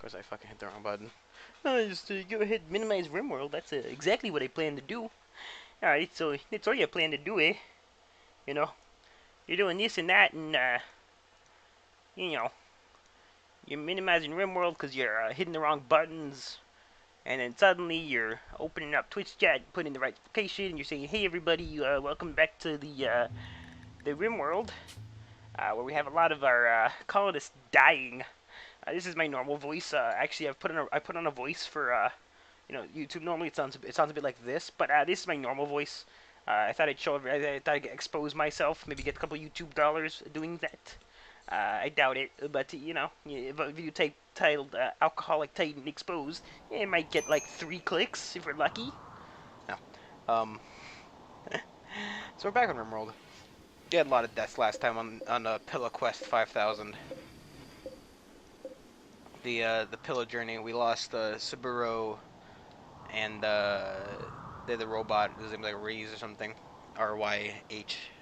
course, I fucking hit the wrong button. Just go ahead and minimize Rimworld. That's exactly what I plan to do. Alright, so that's all you plan to do, eh? You know, you're doing this and that, and, you know, you're minimizing Rimworld because you're hitting the wrong buttons, and then suddenly you're opening up Twitch chat, putting the right location, and you're saying, "Hey everybody, welcome back to the Rimworld, where we have a lot of our colonists dying." This is my normal voice. Actually, I put on a voice for YouTube. Normally it sounds a bit like this, but this is my normal voice. I thought I'd I thought I'd expose myself, maybe get a couple YouTube dollars doing that. I doubt it, but if you take titled "Alcoholic Titan Exposed," it might get like 3 clicks if we're lucky. No. Um. So we're back on Rimworld. We had a lot of deaths last time on Pillow Quest 5000. The Pillow Journey. We lost Saburo and the robot. His name was like Reese or something. RHYS.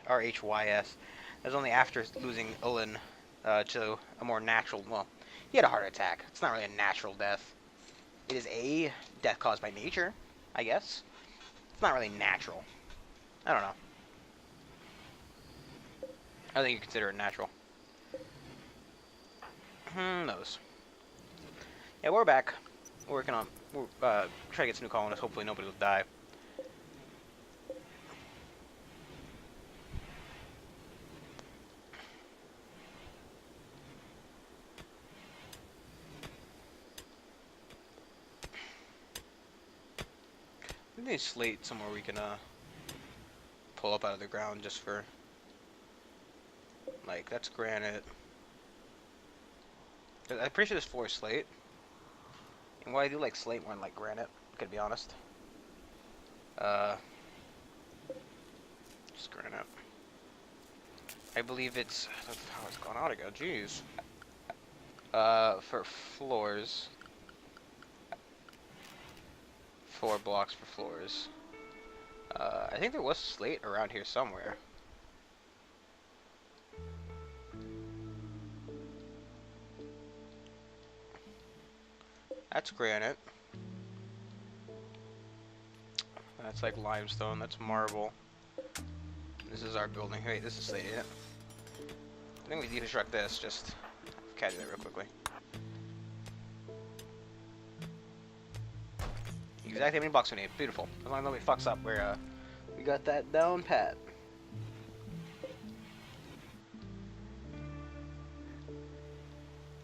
It was only after losing Ulin to a more natural. Well, he had a heart attack. It's not really a natural death. It is a death caused by nature, I guess. It's not really natural. I don't know. I think you consider it natural. Who knows? Yeah, we're back. We're working on. We're trying to get some new colonists. Hopefully, nobody will die. We need slate somewhere we can pull up out of the ground just for like that's granite. I'm pretty sure this floor is slate. And why I do like slate more than like granite, to be honest. Just granite. I believe it's how it's gone out again. Jeez. For floors. 4 blocks for floors. I think there was slate around here somewhere. That's granite. That's like limestone. That's marble. This is our building. Wait, this is slate, yeah. I think we deconstruct this. Just catch that real quickly. Exactly how many blocks we need. Beautiful. As long as nobody fucks up, we got that down pat.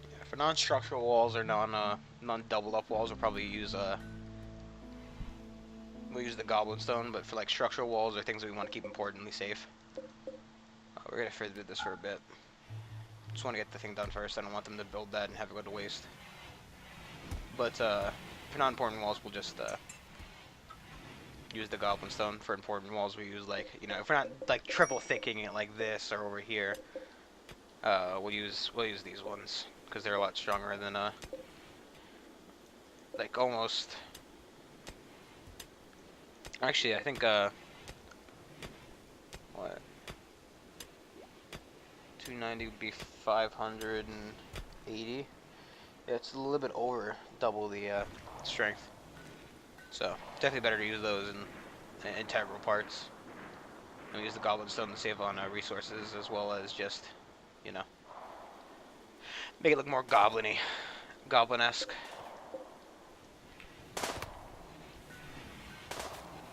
Yeah, for non-structural walls or non-doubled up walls, we'll probably use we'll use the goblin stone. But for like structural walls or things that we want to keep importantly safe, we're gonna forbid this for a bit. Just want to get the thing done first. I don't want them to build that and have it go to waste. But for non-important walls, we'll just use the goblin stone. For important walls, we use like if we're not like triple thicking it like this or over here, we'll use these ones because they're a lot stronger than like almost. Actually, I think what 290 would be 580. Yeah, it's a little bit over double the strength. So definitely better to use those in integral parts. And we use the goblin stone to save on resources as well as just, make it look more goblin-y, goblin-esque.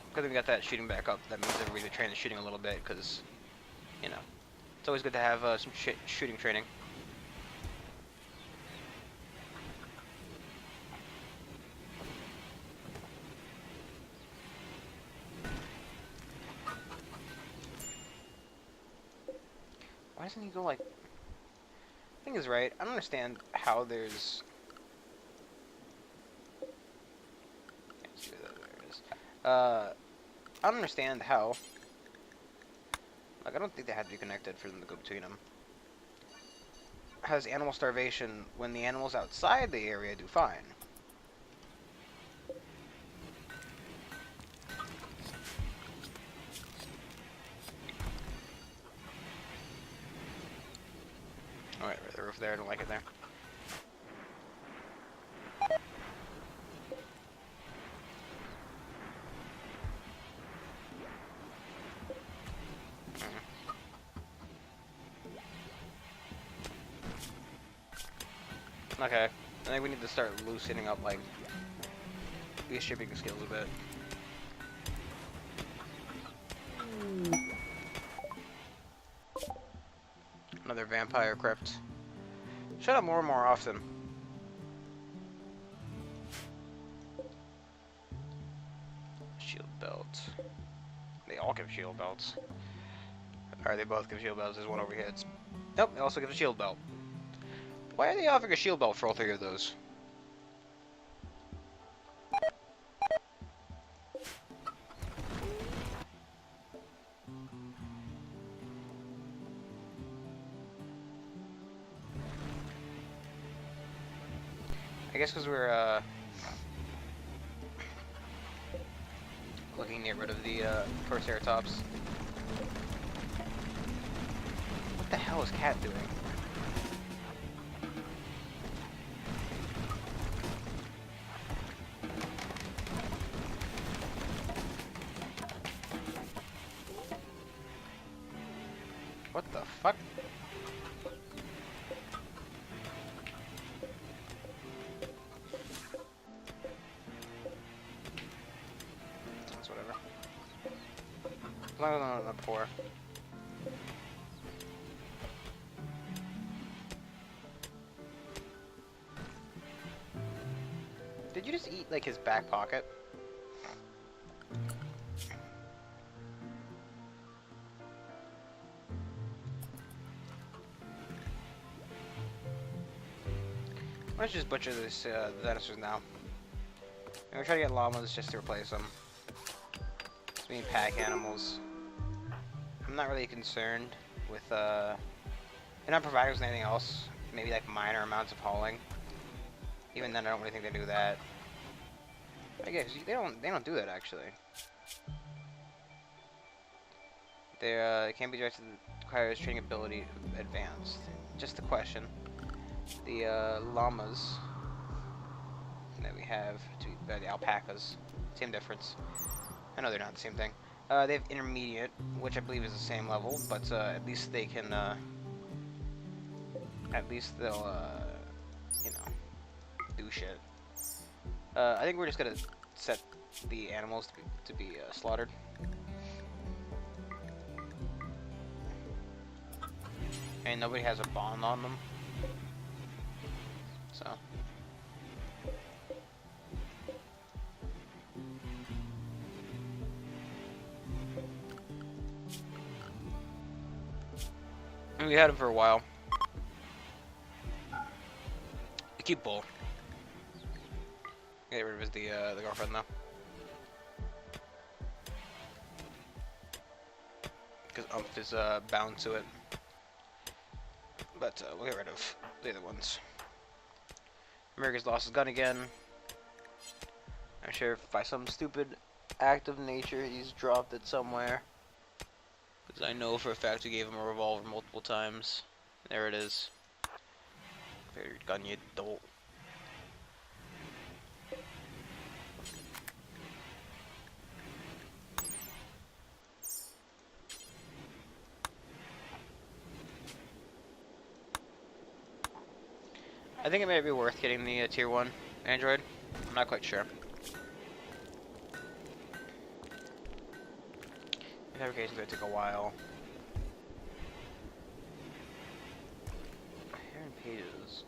Because we got that shooting back up, that means everybody train the shooting a little bit. Because, it's always good to have some shooting training. Why doesn't he go like... Thing is right, I don't understand how there's... I don't understand how... Like, I don't think they had to be connected for them to go between them. Has animal starvation when the animals outside the area do fine. Alright, the roof there, I don't like it there. Okay. I think we need to start loosening up, like, these shipping skills a bit. Another vampire crypt. Shut up more and more often. Shield belt. They all give shield belts. Alright, they both give shield belts. There's one over here. Nope, they also give a shield belt. Why are they offering a shield belt for all three of those? I guess because we're looking to get rid of the Triceratops. What the hell is Cat doing? What the fuck? That's whatever. As long as I'm not poor. Did you just eat, like, his back pocket? Let's just butcher this, the dinosaurs now. I'm gonna try to get llamas just to replace them. It's being pack animals. I'm not really concerned with, they're not providing us with anything else. Maybe, like, minor amounts of hauling. Even then, I don't really think they do that. I guess they don't do that actually. They can't be directed. Requires training ability advanced. Just a question. The llamas that we have, the alpacas, same difference. I know they're not the same thing. They have intermediate, which I believe is the same level, but at least they can. At least they'll, you know, do shit. I think we're just gonna set the animals to be slaughtered. And nobody has a bond on them. So. And we had him for a while. The cute bull. Get rid of the girlfriend though. Because Umph is bound to it. But we'll get rid of the other ones. America's lost his gun again. I'm sure if by some stupid act of nature he's dropped it somewhere. Because I know for a fact we gave him a revolver multiple times. There it is. Clear your gun, you dolt. I think it may be worth getting the tier 1 android. I'm not quite sure. Fabrication's gonna take a while. Hair and pages.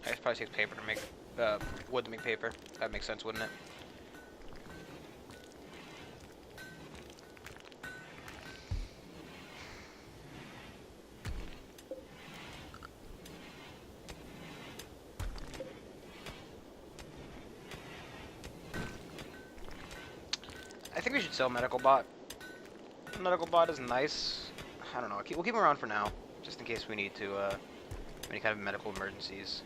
I guess it probably takes paper to make wood to make paper. That makes sense, wouldn't it? I think we should sell Medical Bot. Medical Bot is nice. I don't know. We'll keep him around for now, just in case we need to, any kind of medical emergencies.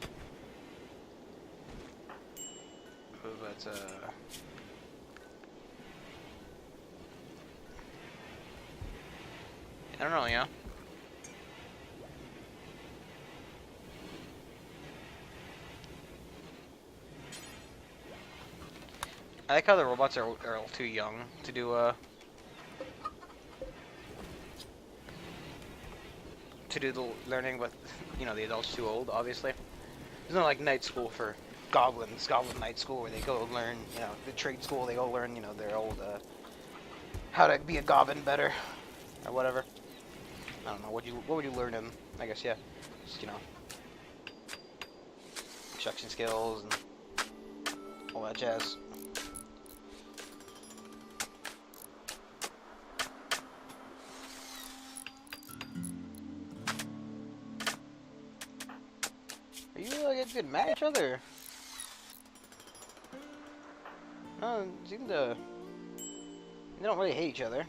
But, I don't know, yeah. I like how the robots are too young to do to do the learning, but you know the adults too old. Obviously, there's no like night school for goblins, goblin night school where they go learn, you know, the trade school. They go learn, you know, their old how to be a goblin better or whatever. I don't know. What would you learn in? I guess yeah, just you know, construction skills and all that jazz. Are you getting mad at each other? No, it seemed to. They don't really hate each other.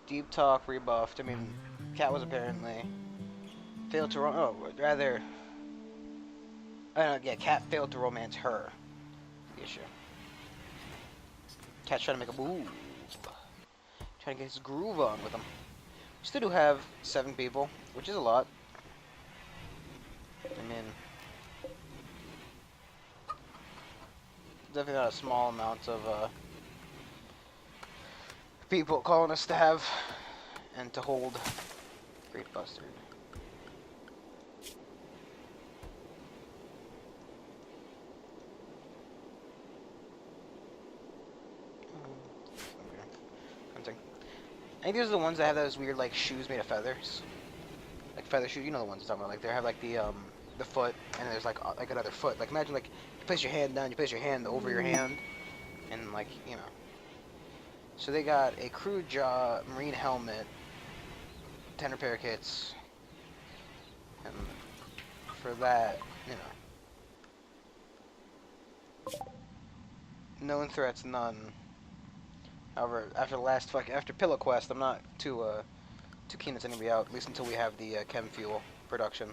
Deep talk rebuffed. I mean, Cat was apparently failed to rather. Yeah, Cat failed to romance her. The issue. Cat's trying to make a move. Trying to get his groove on with him. We still do have 7 people, which is a lot. I mean, definitely not a small amount of people calling us to have and to hold. Great Bustard. I think these are the ones that have those weird like shoes made of feathers, like feather shoes. You know the ones I'm talking about. Like they have like the foot, and there's like another foot. Like imagine like you place your hand down, you place your hand over your hand, and like you know. So they got a crew jaw, marine helmet, 10 repair kits, and for that, you know, known threats none. However, after Pillow Quest, I'm not too keen to send anybody out, at least until we have the chem fuel production.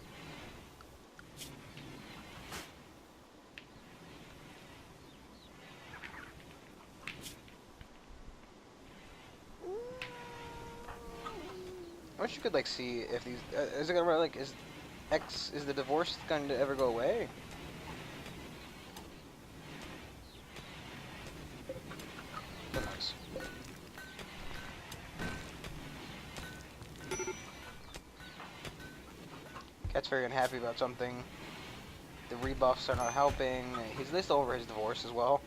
I wish you could like see if these is it gonna like is the divorce going to ever go away? Nice. Cat's very unhappy about something. The rebuffs are not helping. He's listed over his divorce as well.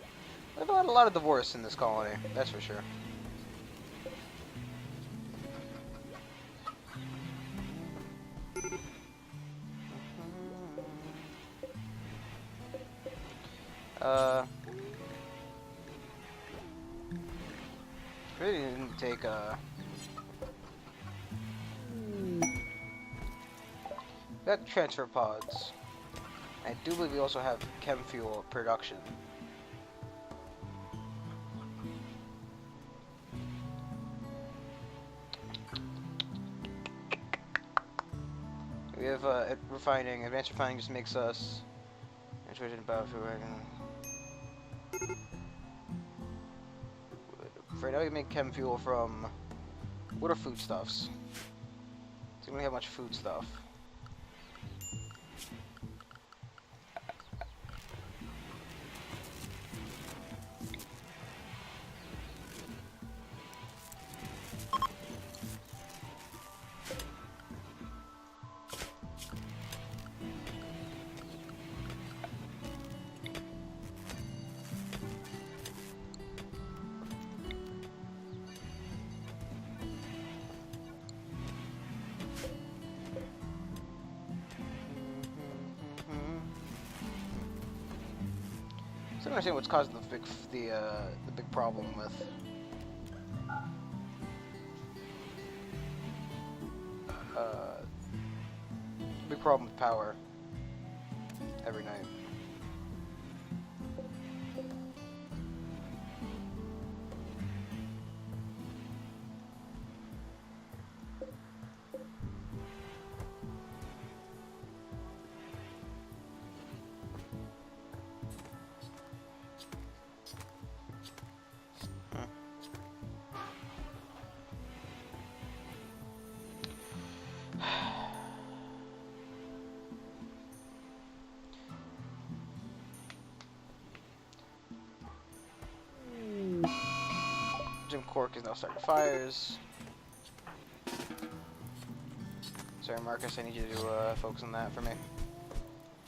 We've had a lot of divorce in this colony, that's for sure. Really didn't take got transfer pods. I do believe we also have chem fuel production. We have refining. Advanced refining just makes us interested in biofuel. Right now we can make chem fuel from what are foodstuffs? So we don't have much food stuff. I don't understand what's causing the big problem with big problem with power every night. Jim Cork is now starting fires. So Sorry, Marcus, I need you to focus on that for me.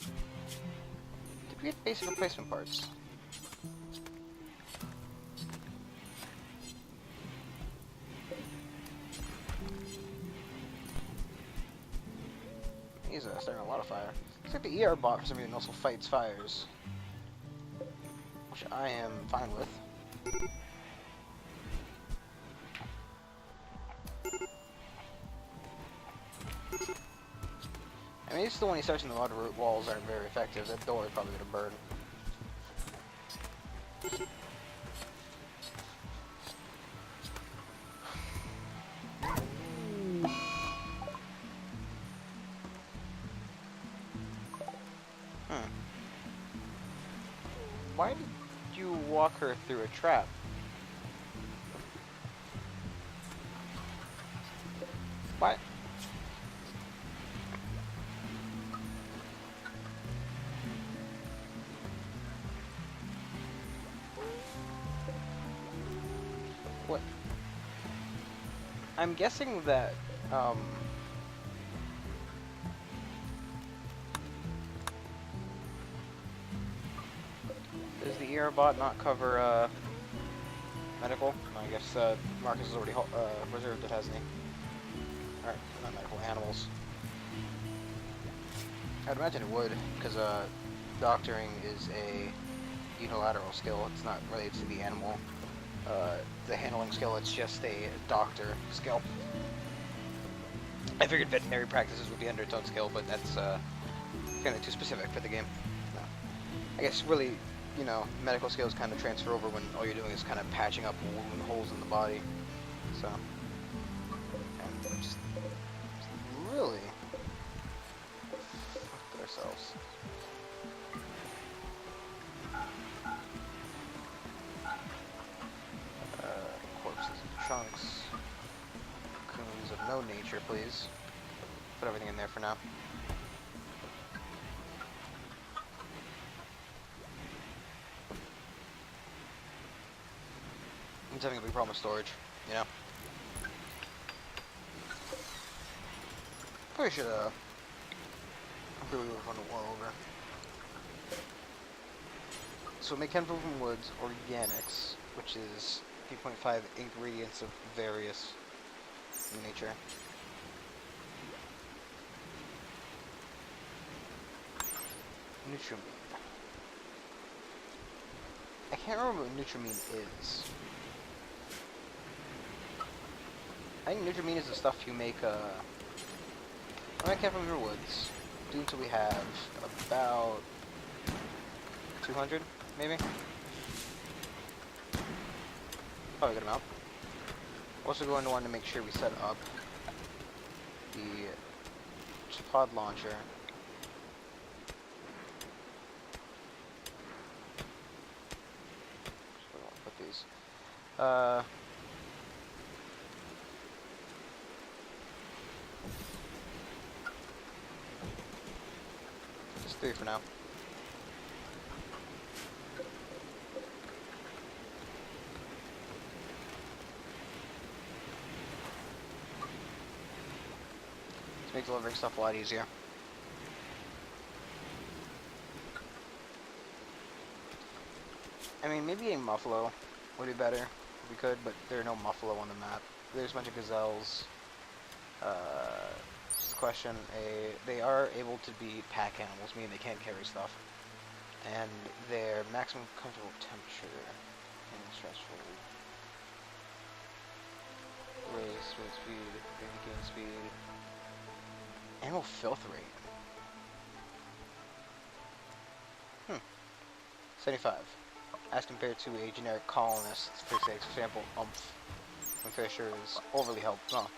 Did we get basic replacement parts? He's starting a lot of fire. Looks like the ER bot for some reason also fights fires, which I am fine with. I mean, it's the one he starts in the water walls aren't very effective. That door is probably gonna burn. Why did you walk her through a trap? What? What? I'm guessing that, does the ER bot not cover, medical? I guess, Marcus has already, reserved it, hasn't he? Alright, not medical, animals. I'd imagine it would, because, doctoring is a unilateral skill. It's not related to the animal, the handling skill. It's just a doctor skill. I figured veterinary practices would be under its own skill, but that's, kind of too specific for the game. No. I guess really, you know, medical skills kind of transfer over when all you're doing is kind of patching up wound holes in the body. So, and just really fucked ourselves. Corpses and chunks. Cocoons of no nature, please. Put everything in there for now. I'm just having a big problem with storage, you know? Probably should, I'm really run the war over. So make Kenfo from Woods Organics, which is 3.5 ingredients of various nature. Nutrimine. I can't remember what Nutrimine is. I think Nutrimine is the stuff you make, I make Kenfo from your woods. Do until we have about 200, maybe? Probably a good amount. Also going to want to make sure we set up the pod launcher. So I'll put these. Just 3 for now. Make delivering stuff a lot easier. I mean, maybe a Muffalo would be better if we could, but there are no Muffalo on the map. There's a bunch of gazelles. Just a question. They are able to be pack animals, meaning they can't carry stuff. And their maximum comfortable temperature and stressful. Race, wind speed, gain speed. Animal filth rate. 75. As compared to a generic colonist, for example, When Fisher is overly healthy. No,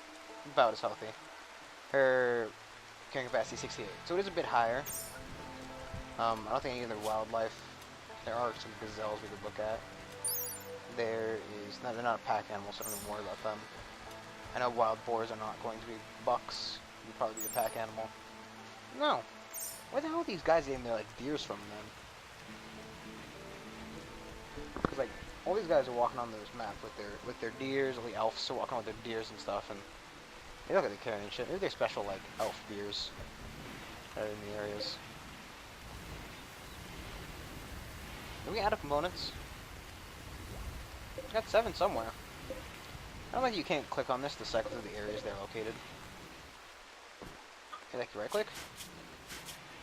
about as healthy. Her carrying capacity 68. So it is a bit higher. I don't think any other wildlife. There are some gazelles we could look at. They're not a pack animal, so I don't even worry about them. I know wild boars are not going to be bucks. You'd probably be a pack animal. No. Where the hell are these guys getting their, like, deers from, then? Because, like, all these guys are walking on this map with their deers, all the elves are walking with their deers and stuff, and They don't get to carry any shit. Maybe they're special, like, elf beers that are in the areas. Are we out of components? I got 7 somewhere. I don't think you can't click on this to cycle through the areas they're located. Okay, like you right click?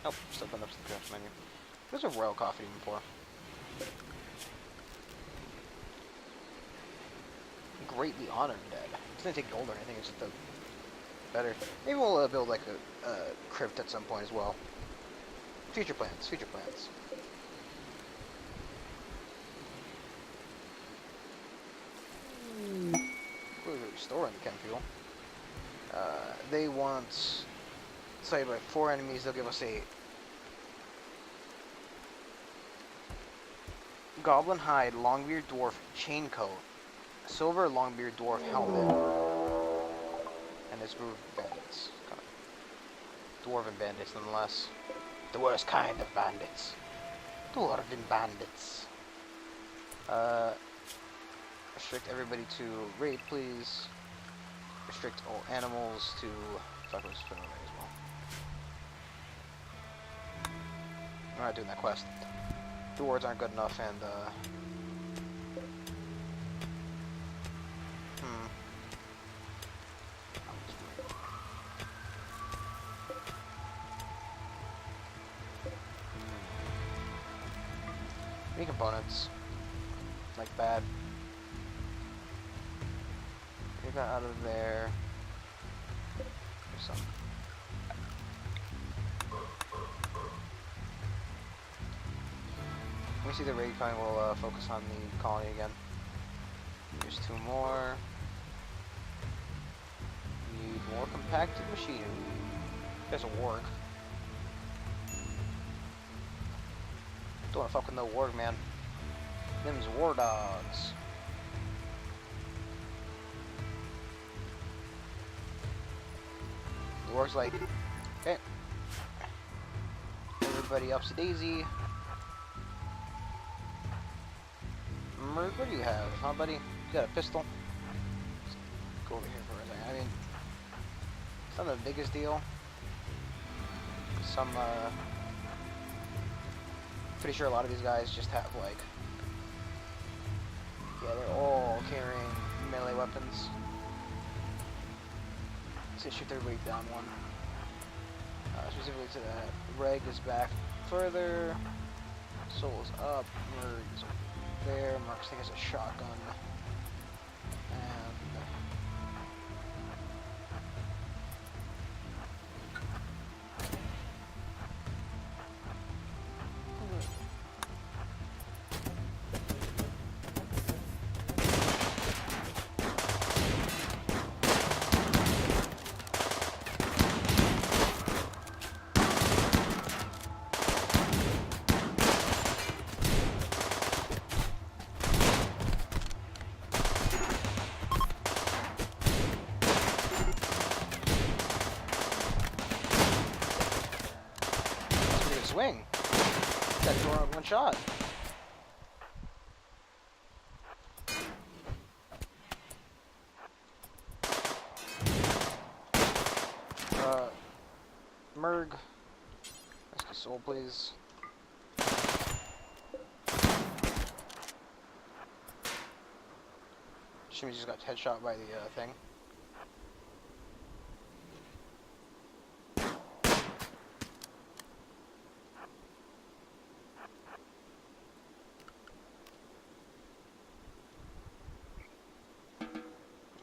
Nope, still going up to the craft menu. There's a royal coffee even before. Greatly honored dead. It's gonna take gold or anything, it's just better. Maybe we'll build like a crypt at some point as well. Future plans, future plans. We're restoring the chem fuel. They want, say, by 4 enemies, they'll give us a goblin hide, longbeard dwarf chain coat, silver longbeard dwarf helmet, and this group of bandits. Kind of dwarven bandits, nonetheless. The worst kind of bandits. Dwarven bandits. Restrict everybody to raid, please. Restrict all animals to... Fuck, let's put it away as well. We're not doing that quest. The wards aren't good enough, and Any components. Like bad. Get that out of there. There's some. Let me see the raid kind. We'll focus on the colony again. There's 2 more. Need more compacted machinery. There's a warg. Don't wanna fuck with no warg, man. Them's war dogs. The warg's like, okay. Everybody ups to daisy. Merc, what do you have, huh, buddy? You got a pistol? Let's go over here for a second. I mean, it's not the biggest deal. Some, pretty sure a lot of these guys just have, like, yeah, they're all carrying melee weapons. So shoot everybody down one. Specifically to that. Reg is back further. Soul's up. Merg is there. Mark's thing has a shotgun. And swing. That door on 1 shot. Merg. Let's get soul, please. Shimmy just got headshot by the thing.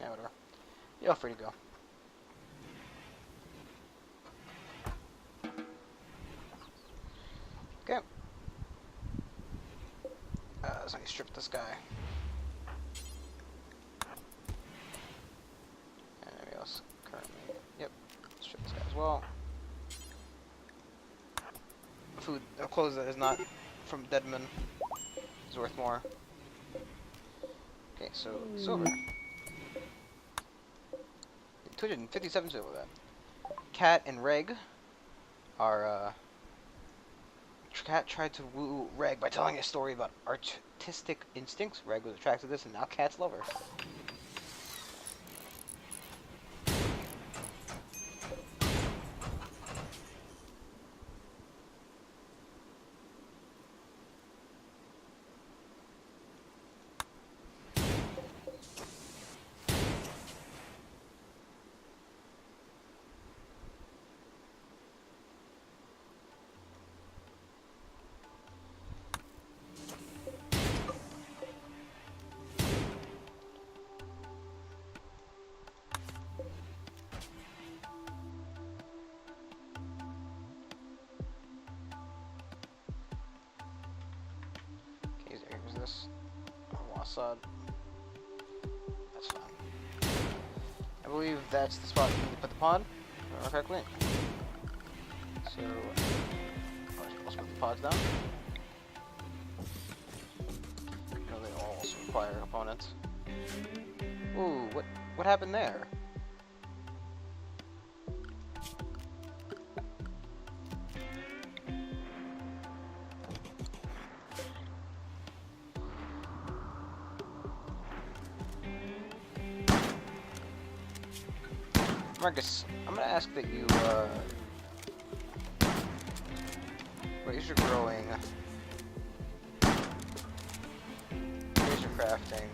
Yeah, whatever. You're free to go. Okay. So I strip this guy. And anybody else currently? Yep. Strip this guy as well. Food, clothes that is not from Deadman is worth more. Okay, so silver. 257 silver then. Cat and Reg are, Cat tried to woo Reg by telling a story about artistic instincts. Reg was attracted to this, and now Cat's lover. this. Wassad. That's fine. I believe that's the spot you need to put the pod, if I remember correctly. So, let's put the pods down. You know, they all also require components. Ooh, what happened there? Marcus, I'm gonna ask that you, raise your growing, raise your crafting,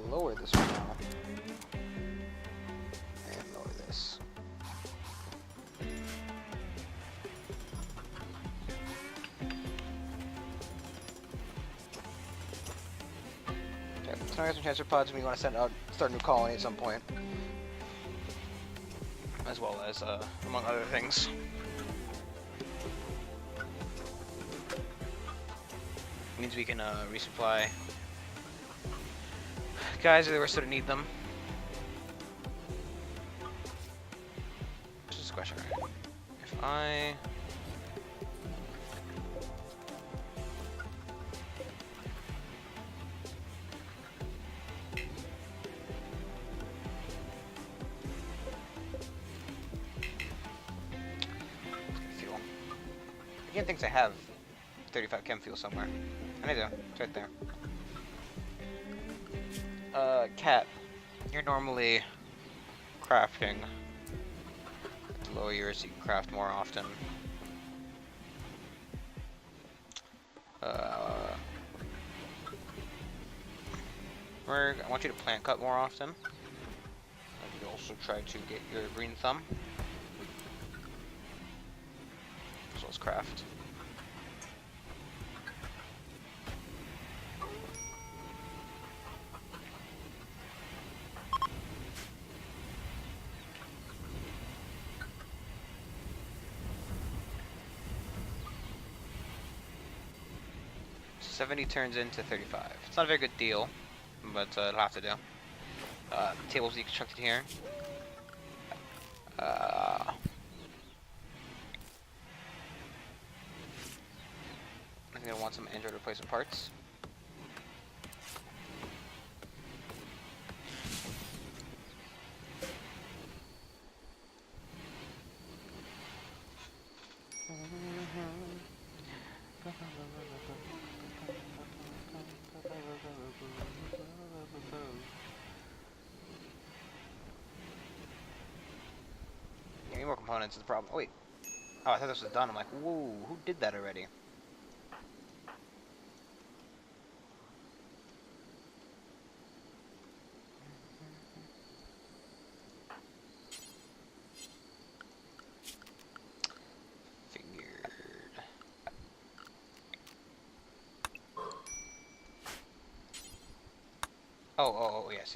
lower this one now, and lower this. Okay, so I got some transfer pods, and we want to start a new colony at some point. As well as, among other things. Means we can, resupply guys if they were still to need them. Just a question, right? If I... Again, thinks I have 35 chem fuel somewhere. And I do. It's right there. Cat. You're normally crafting. At lower years, you can craft more often. I want you to plant cut more often. And you also try to get your green thumb. As well as craft. So 70 turns into 35. It's not a very good deal, but it'll have to do. Tables be constructed here. I think I want some Android replacement parts. Yeah, need more components is the problem. Oh, wait. Oh, I thought this was done. I'm like, whoa, who did that already? Oh, yes.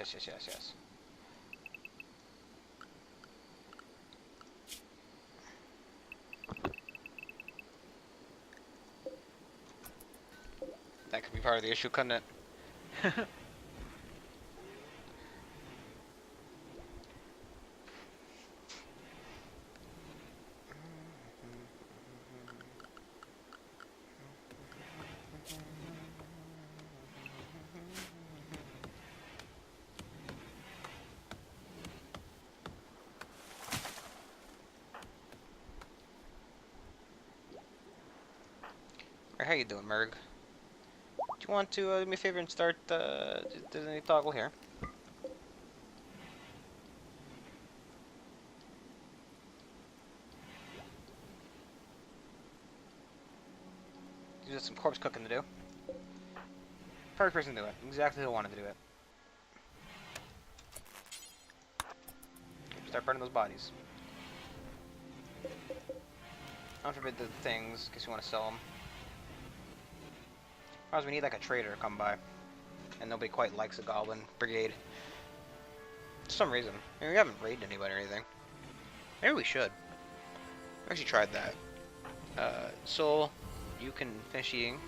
That could be part of the issue, couldn't it? How you doing, Merg? Do you want to do me a favor and start Disney toggle here? There's some corpse cooking to do. Perfect person to do it. Exactly who wanted to do it. Start burning those bodies. Don't forbid the things, in case you want to sell them. Otherwise, we need like a trader to come by. And nobody quite likes a goblin brigade. For some reason. I mean, we haven't raided anybody or anything. Maybe we should. I actually tried that. Soul, you can finish eating.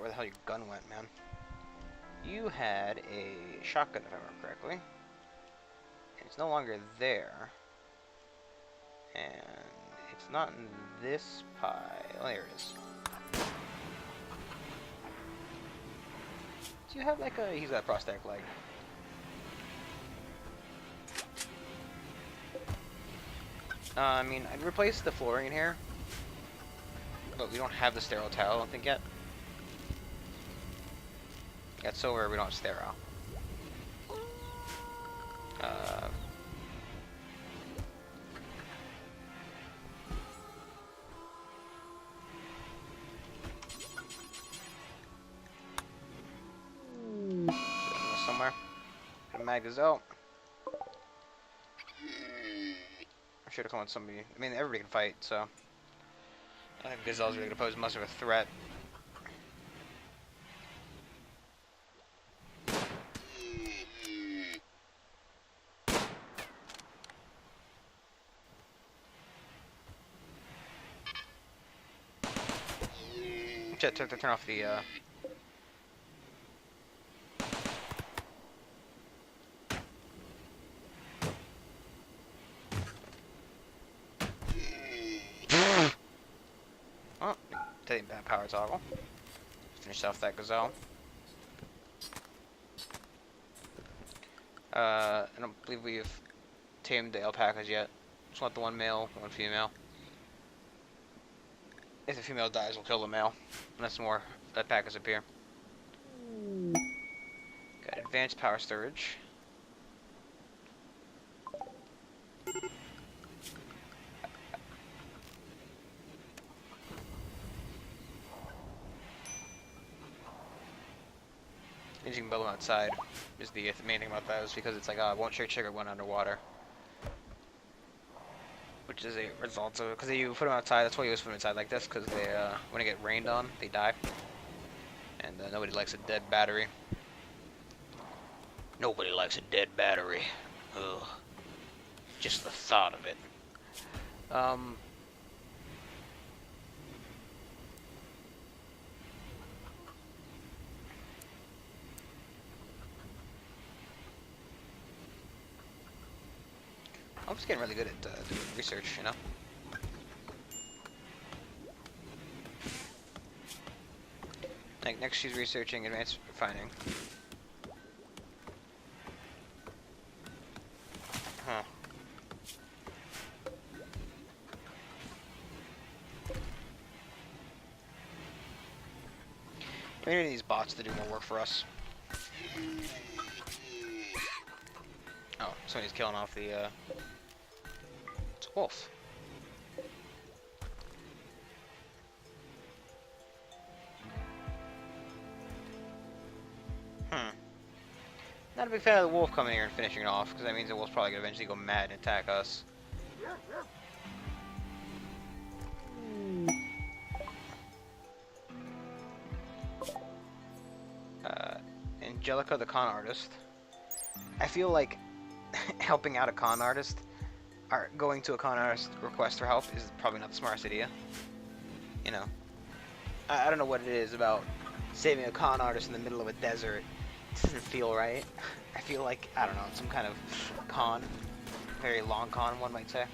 where the hell your gun went, man. You had a shotgun, if I remember correctly. And it's no longer there. And it's not in this pile. Oh, there it is. Do you have like a... He's got a prosthetic leg. I mean, I'd replace the flooring in here. But we don't have the sterile tile, I don't think, yet. That's so where we don't have sterile. Somewhere. Gonna mag this out. I should have come on somebody. I mean, everybody can fight, so. I think Gazelle's really gonna pose much of a threat. Should turn off the oh, take that power toggle. Finish off that Gazelle. I don't believe we've tamed the alpacas yet. Just want the one male, one female. If the female dies, we'll kill the male. Unless more alpacas appear. Got advanced power storage. You can build them outside. Is the main thing about those, because it's like it won't trigger one underwater. Which is a result of it, because you put them outside. That's why you always put them inside like this, because they when they get rained on, they die. And nobody likes a dead battery. Nobody likes a dead battery. Ugh. Just the thought of it. I'm just getting really good at doing research, you know? Like, next she's researching advanced refining. Huh. We need these bots to do more work for us. Oh, somebody's killing off the, It's a wolf. Not a big fan of the wolf coming here and finishing it off, because that means the wolf's probably going to eventually go mad and attack us. Angelica the con artist. I feel like helping out a con artist, or going to a con artist request for help, is probably not the smartest idea. You know, I don't know what it is about saving a con artist in the middle of a desert. It doesn't feel right. I feel like, I don't know, some kind of con. Very long con, one might say.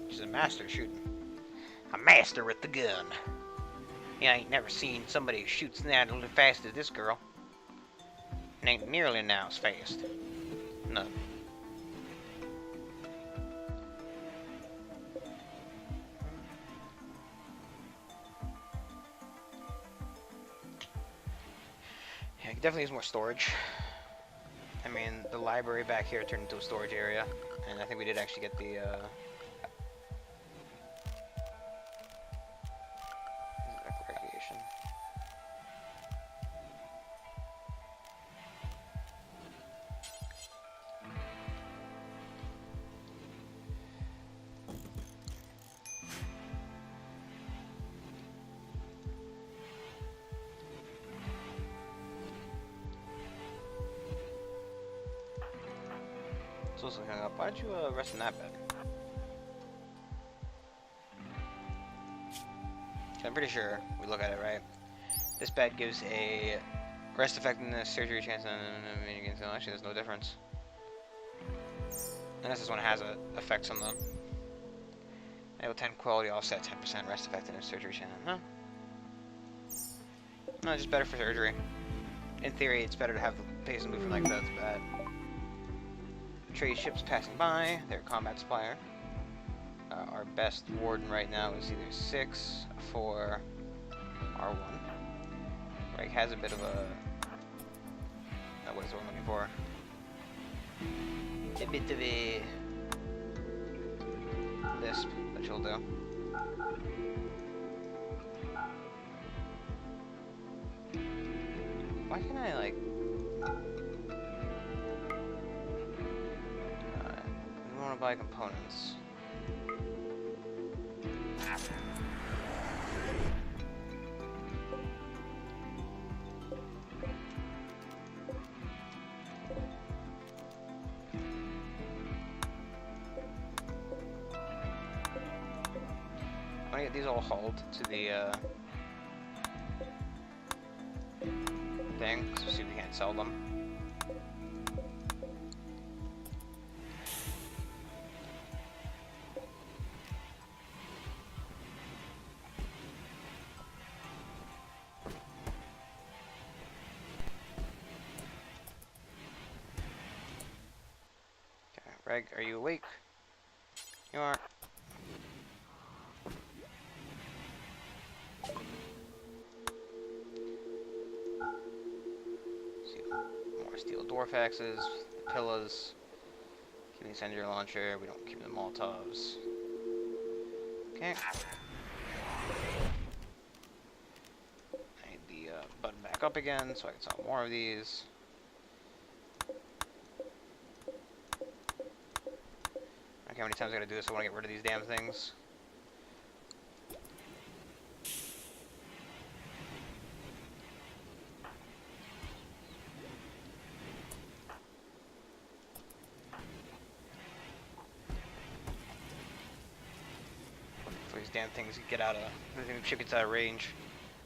She's a master shooting. A master with the gun. Yeah, I ain't never seen somebody who shoots that as fast as this girl. It ain't nearly now as fast. No. Yeah, I could definitely use more storage. I mean, the library back here turned into a storage area, and I think we did actually get the, recreation. It's also hung up. Why don't you rest in that bed? I'm pretty sure we look at it right. This bed gives a rest effectiveness, surgery chance, and actually there's no difference. Unless this one has effects on the enable 10 quality offset 10% rest effectiveness, surgery chance. Huh? No, it's just better for surgery. In theory, it's better to have the patient moving like that. It's bad. Trade ships passing by. Their combat supplier. Our best warden right now is either 6 for R1. Greg has a bit of a... what is what I'm looking for? A bit of a... lisp that she'll do. Why can't I, like... we want to buy components. I'm gonna get these all hauled to the thing, so see if we can't sell them. Okay, Reg, are you awake? You are. Steel dwarf axes, pillars, keep the incendiary launcher, we don't keep the molotovs. Okay. I need the button back up again so I can sell more of these. Okay, how many times I gotta do this? I wanna get rid of these damn things. These damn things get out of ship gets out of range.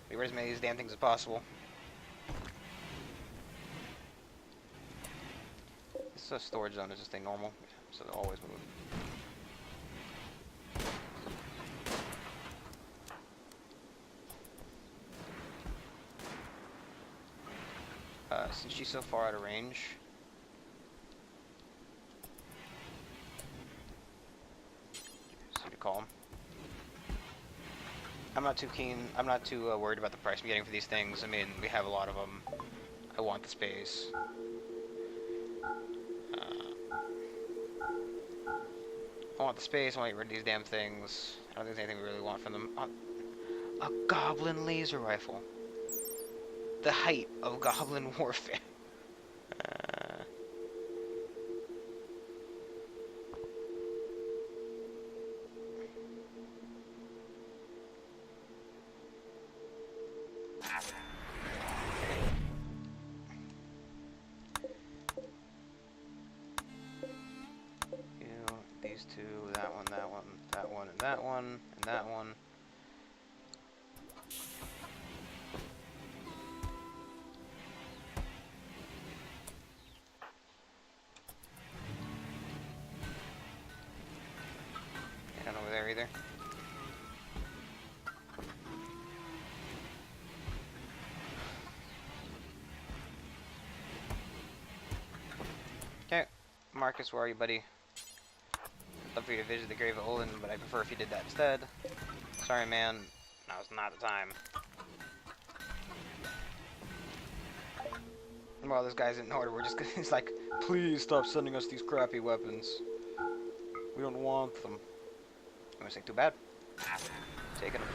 We get as many of these damn things as possible. This storage zone is just a normal, so they'll always move. Since she's so far out of range, so to call him. I'm not too worried about the price I'm getting for these things. I mean, we have a lot of them. I want the space. I want the space. I want to get rid of these damn things. I don't think there's anything we really want from them. A goblin laser rifle. The height of goblin warfare. These two, that one, that one, that one, and that one, and that one. And over there either. Okay, Marcus, where are you, buddy? I'd love for you to visit the grave of Olin, but I prefer if you did that instead. Sorry, man. Now's not the time. Well, this guy's in order. We're just gonna, he's like, please stop sending us these crappy weapons. We don't want them. I'm gonna say too bad. Taking them.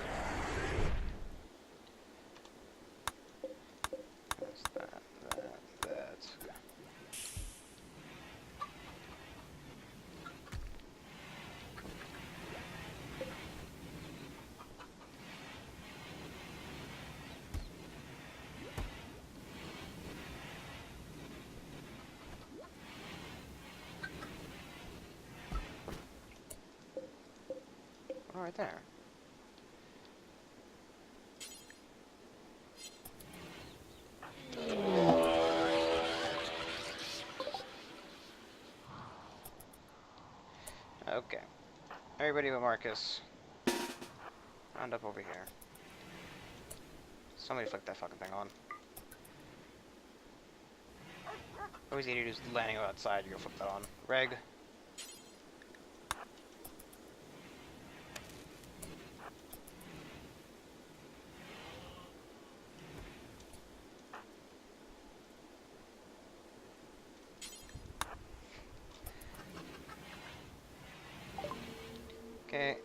That's that. Oh, right there. Okay. Everybody but Marcus. Round up over here. Somebody flick that fucking thing on. Always easier to just landing outside, you go flip that on. Reg. Okay.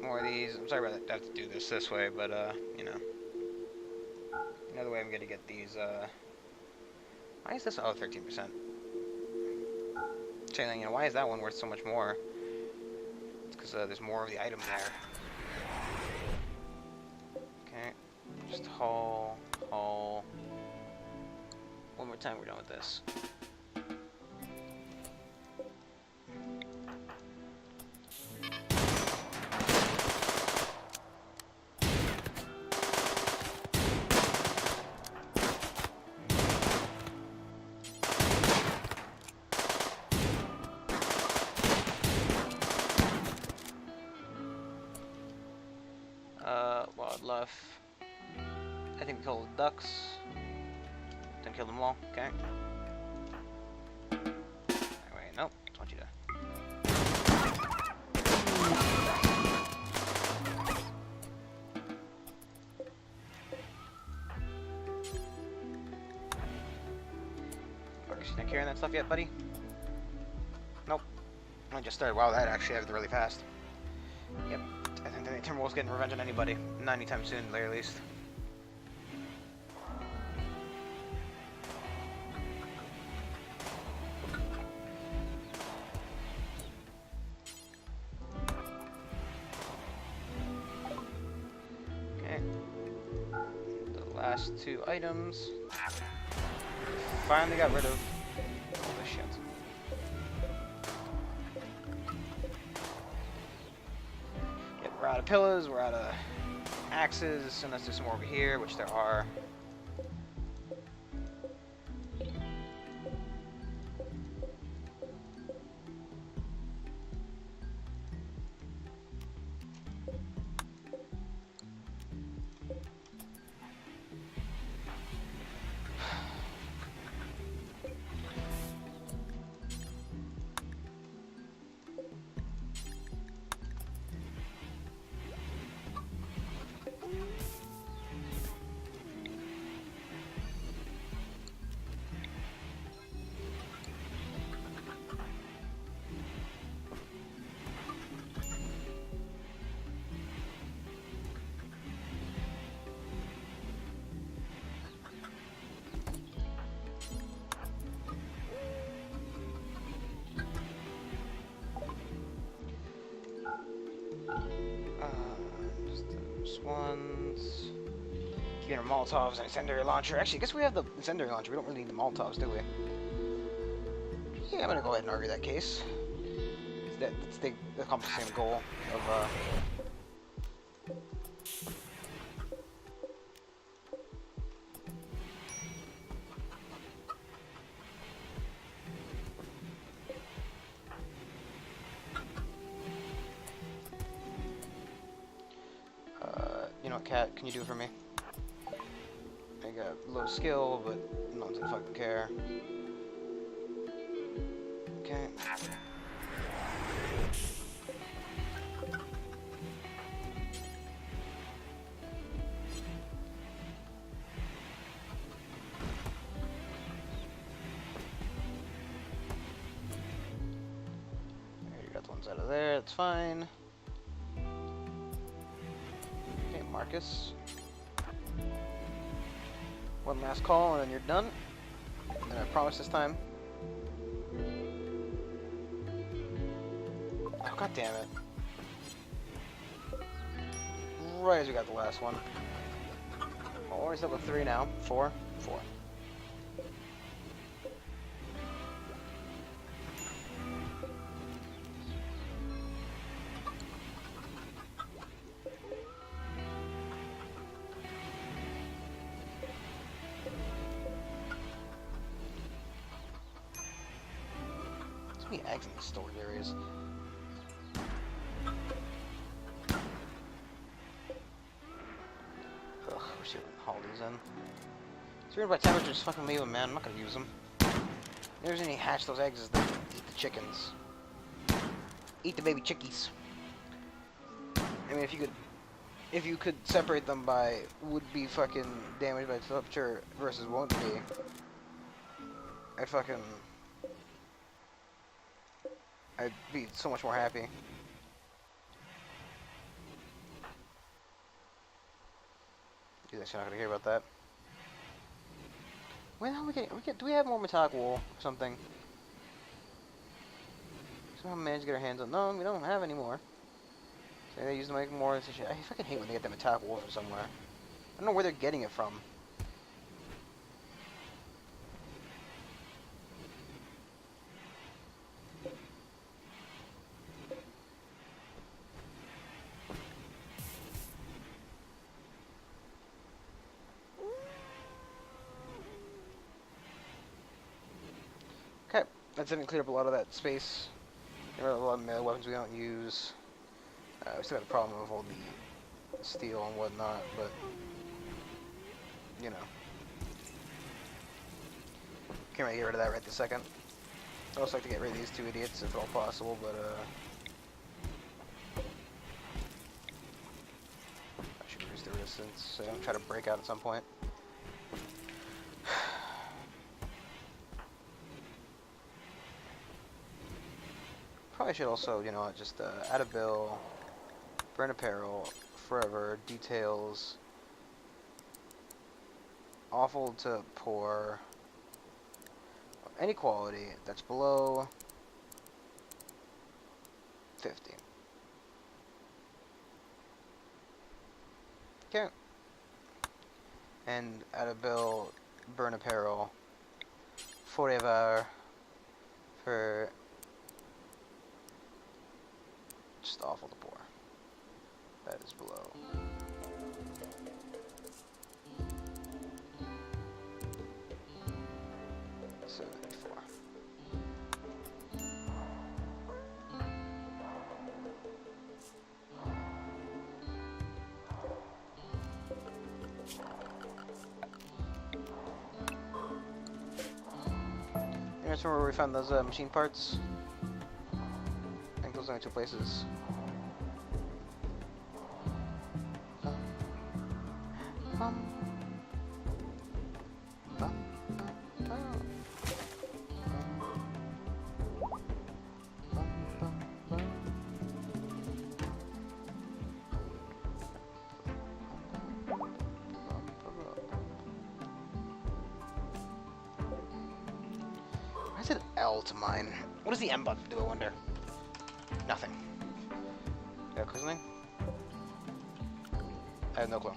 More of these. I'm sorry about that. I have to do this way, but, you know. Another way I'm gonna get these, Why is this? Oh, 13%. Saying, you know, why is that one worth so much more? It's because there's more of the item there. Okay. Just haul, haul. One more time, we're done with this. Wildlife. I think we killed the ducks. Didn't kill them all. Okay. Anyway, nope. Just want you to. Marcus, you not carrying that stuff yet, buddy? Nope. I just started. Wow, that actually happened really fast. Yep. I think the Timberwolves getting revenge on anybody. Not anytime soon, at least. Okay. The last two items. Finally got rid of all this shit. We're out of pillars, we're out of axes, and let's do some more over here, which there are. Just those ones. Keeping our Molotovs and incendiary launcher. Actually, I guess we have the incendiary launcher. We don't really need the Molotovs, do we? Yeah, I'm gonna go ahead and argue that case. They accomplish the same goal of you know what, Cat, can you do it for me? I got low skill, but no one's gonna fucking care. Okay. There, you got the ones out of there, that's fine. Okay, Marcus. One last call and then you're done. And I promise this time. Oh, god damn it. Right as we got the last one. Well, we're still at 3 now. 4. 4. many eggs in the storage areas? Ugh, wish they wouldn't haul these in. It's by temperature, just fucking leave them, man. I'm not gonna use them. If there's any hatch those eggs, is they eat the chickens. Eat the baby chickies. I mean, if you could separate them by would be fucking damaged by temperature versus won't be, I'd be so much more happy. You guys are not gonna hear about that. When are we getting? Do we have more metallic wool or something? Somehow managed to get our hands on. No, we don't have any more. So they use to make more of this shit. I fucking hate when they get that metallic wool from somewhere. I don't know where they're getting it from. Okay, that's even cleared up a lot of that space. There are a lot of melee weapons we don't use. We still got a problem with all the steel and whatnot, but you know, can't really get rid of that right this second. I'd also like to get rid of these two idiots if at all possible, but I should reduce the resistance so I don't try to break out at some point. Probably should also, you know, just add a bill, burn apparel, forever, details, awful to poor, any quality that's below 50. Okay. And add a bill, burn apparel, forever, for just awful to poor. That is below. That's where we found those machine parts. I think those are only two places. I said L to mine. What does the M button do, I wonder? Nothing. Yeah, click something? I have no clue.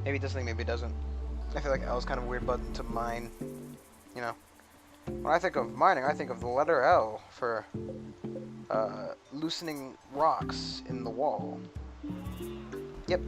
Maybe it does something, maybe it doesn't. I feel like L is kind of a weird button to mine. You know. When I think of mining, I think of the letter L for loosening rocks in the wall. Yep.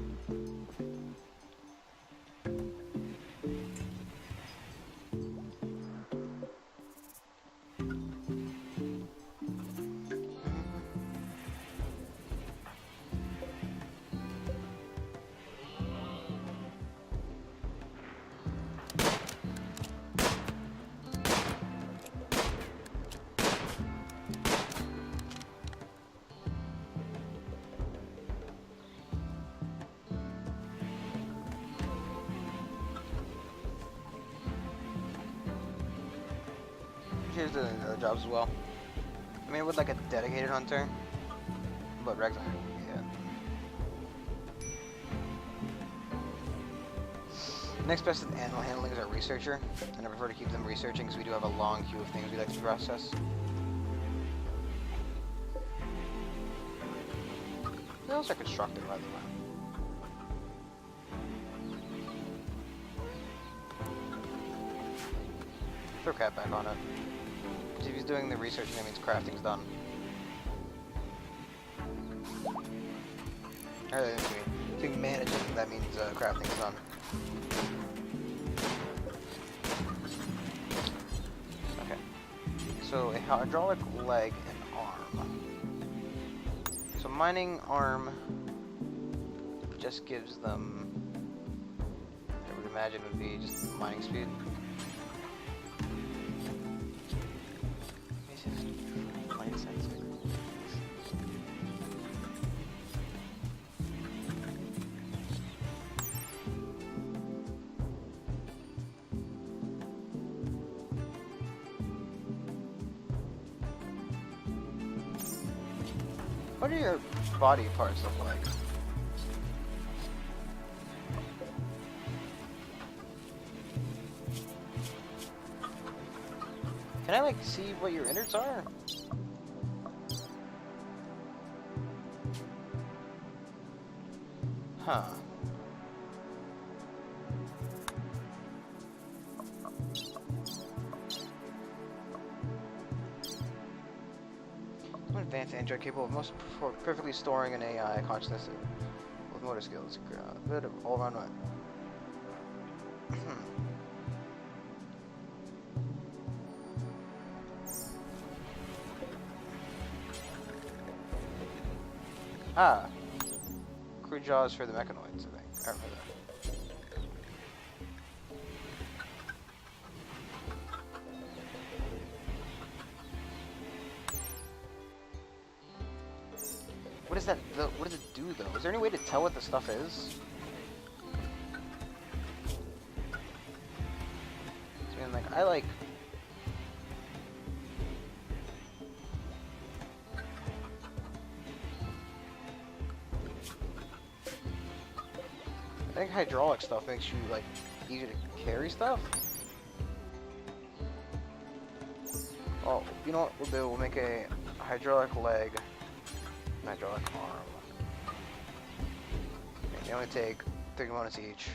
Here's the other jobs as well. I mean, with like a dedicated hunter, but regular, yeah. Next best of animal handling is our researcher, and I prefer to keep them researching because we do have a long queue of things we like to process. Those are constructed, by the way. Throw cat back on it. Because if he's doing the researching, that means crafting's done. Or if he's managing, that means crafting's done. Okay. So a hydraulic leg and arm. So mining arm just gives them, I would imagine would be just mining speed. Mine sensor. What do your body parts look like? Can I like see what your innards are? Huh. An advanced android capable of most perfectly storing an AI consciousness with motor skills. Good all around one. Ah. Crew jaws for the mechanoids, I think. Or for the... What is that? What does it do though? Is there any way to tell what the stuff is? I mean, like, I like... I think hydraulic stuff makes you, like, easier to carry stuff. Oh, you know what we'll do? We'll make a hydraulic leg, and hydraulic arm. And they only take 3 components each.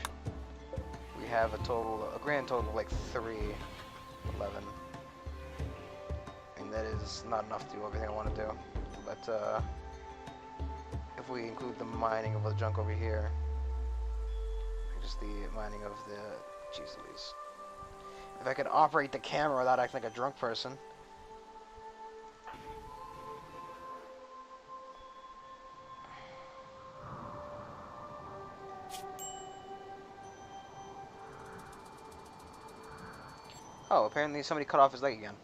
We have a grand total of like 3, 11. And that is not enough to do everything I want to do. But, if we include the mining of the junk over here, just the mining of the... Jeez Louise. If I could operate the camera without acting like a drunk person. Oh, apparently somebody cut off his leg again.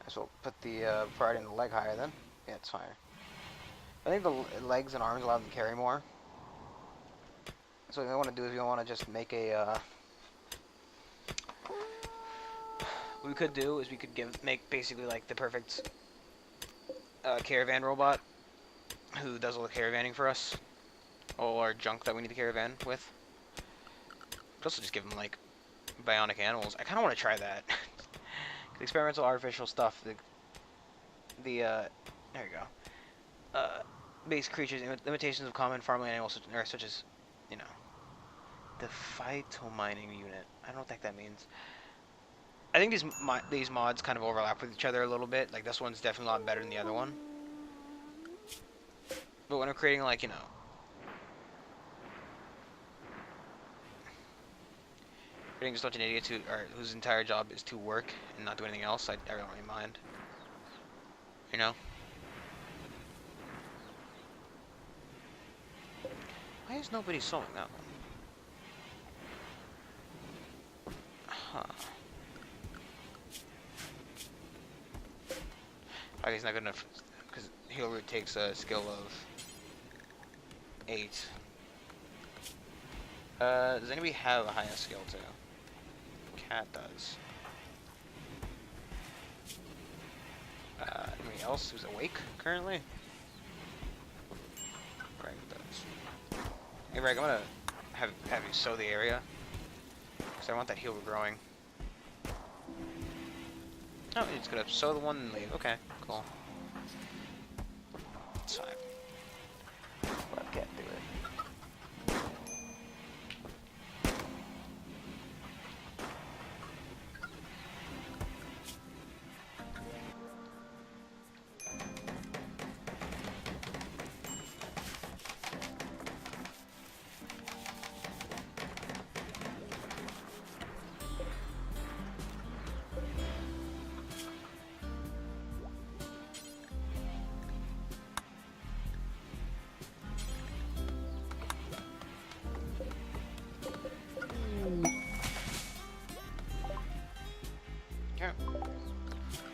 Guess we'll put the priority in the leg higher then. Yeah, it's higher. I think the legs and arms allow them to carry more. So what we want to do is we want to just make a... What we could do is we could make basically like the perfect caravan robot who does all the caravaning for us. All our junk that we need to caravan with. Could also just give them like bionic animals. I kind of want to try that. The experimental artificial stuff. There you go. Base creatures, imitations of common farmland animals such as, you know, the phytomining unit. I don't know what the heck that means. I think these mods kind of overlap with each other a little bit. Like this one's definitely a lot better than the other one. But when I'm creating like, you know, creating just such an idiot whose entire job is to work and not do anything else, I don't really mind. You know? Why is nobody sewing that one? Huh. Okay, he's not good enough because heal root takes a skill of 8. Does anybody have a higher skill too? Cat does. Anybody else who's awake currently? Greg does. Hey Greg, I'm gonna have you sow the area because I want that heal growing. Oh, you're just gonna sow the one and leave. Okay, cool. It's fine. But I can't do it.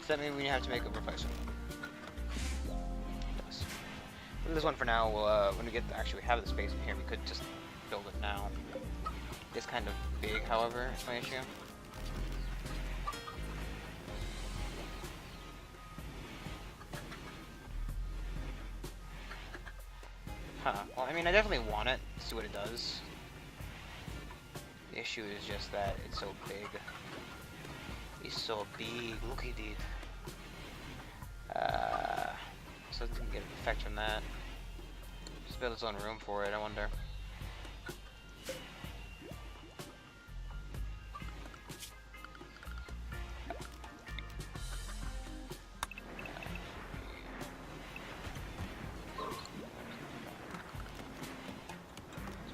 Does that mean we have to make a replacement? It does. Leave this one for now. We'll, when we get actually have the space in here, we could just build it now. It's kind of big, however, is my issue. Huh. Well, I mean, I definitely want it. See what it does. The issue is just that it's so big. It's so big. Look at it. So it didn't get an effect from that. Just build its own room for it, I wonder.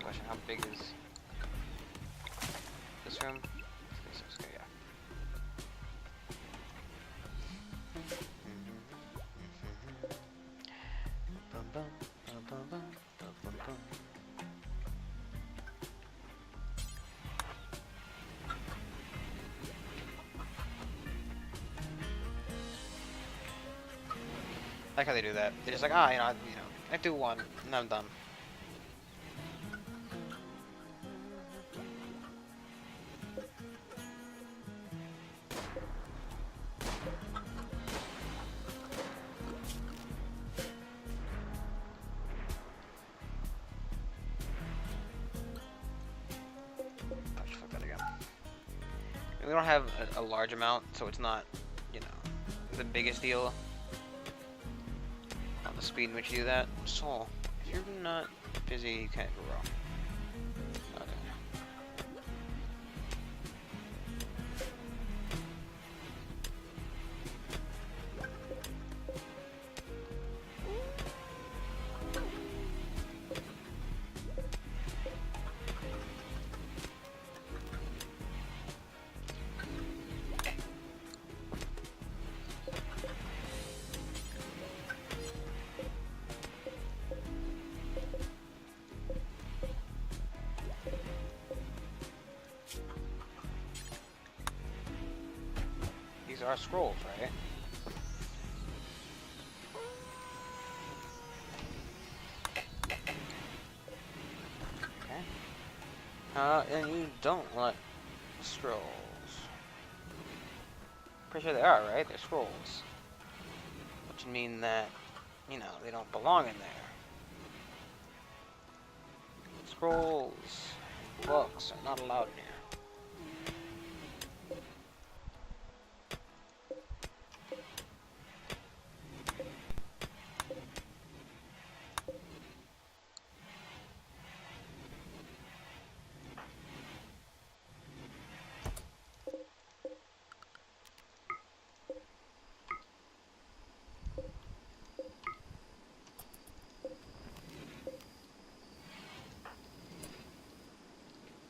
Question, how big is this room? This is good, yeah. I like how they do that. They're just like, ah, I do one, and I'm done. We don't have a large amount, so it's not, the biggest deal on the speed in which you do that. So, if you're not busy, you can't go wrong. Okay. These are scrolls, right? Okay. And you don't like scrolls. Pretty sure they are, right? They're scrolls. Which would mean that, they don't belong in there. Scrolls, books are not allowed in here.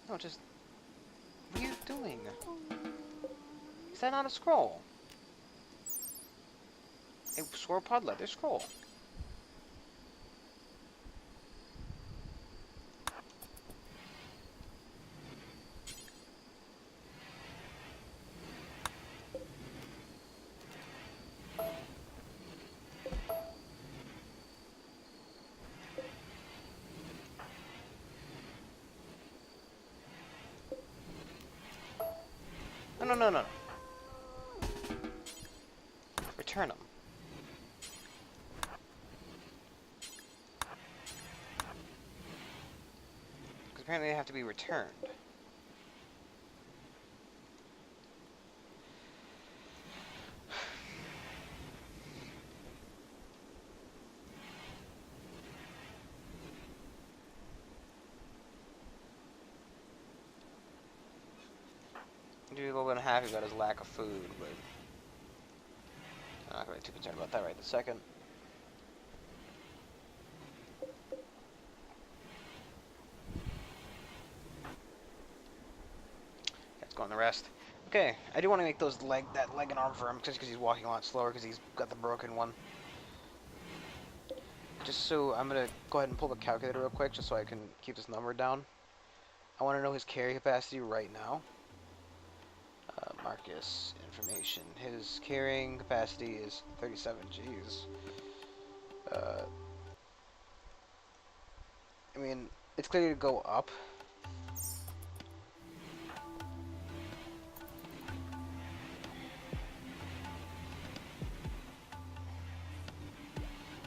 No, just... What are you doing? Is that not a scroll? A scroll pod leather scroll. No. Return them. Because apparently they have to be returned. He's a little bit unhappy about his lack of food, but I'm not really too concerned about that right this second. Let's go on the rest. Okay, I do want to make that leg and arm for him, just because he's walking a lot slower, because he's got the broken one. Just so, I'm going to go ahead and pull the calculator real quick, just so I can keep this number down. I want to know his carry capacity right now. Marcus information. His carrying capacity is 37 Gs. I mean, it's clear to go up.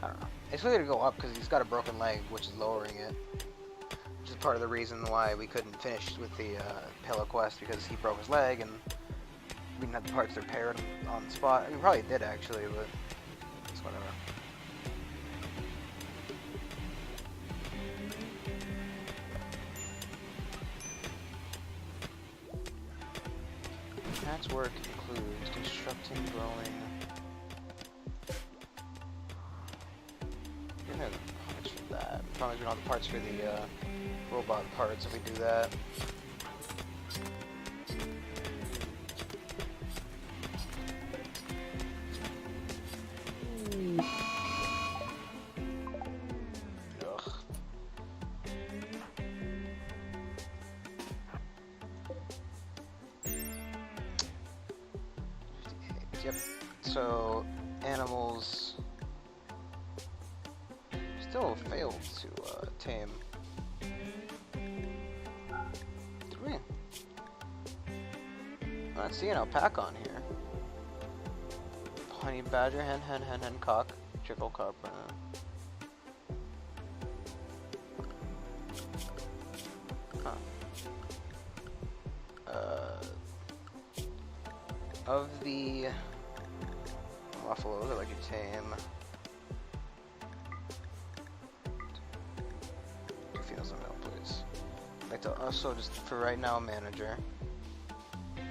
I don't know. It's clear to go up because he's got a broken leg, which is lowering it. Which is part of the reason why we couldn't finish with the pillow quest, because he broke his leg and we didn't have the parts to repair it on the spot. I mean, we probably did actually, but it's whatever. Matt's work includes constructing, growing. We don't have the parts for that. As long as we don't have the parts for the robot parts, if we do that. Ugh. Yep. So animals still failed to tame. Did we? I'm not seeing alpaca on here. Honey badger, hen, cock, chickle, cock. Huh. Of the buffaloes I like to tame, two females and male, please. I'd like to also, just for right now, manager,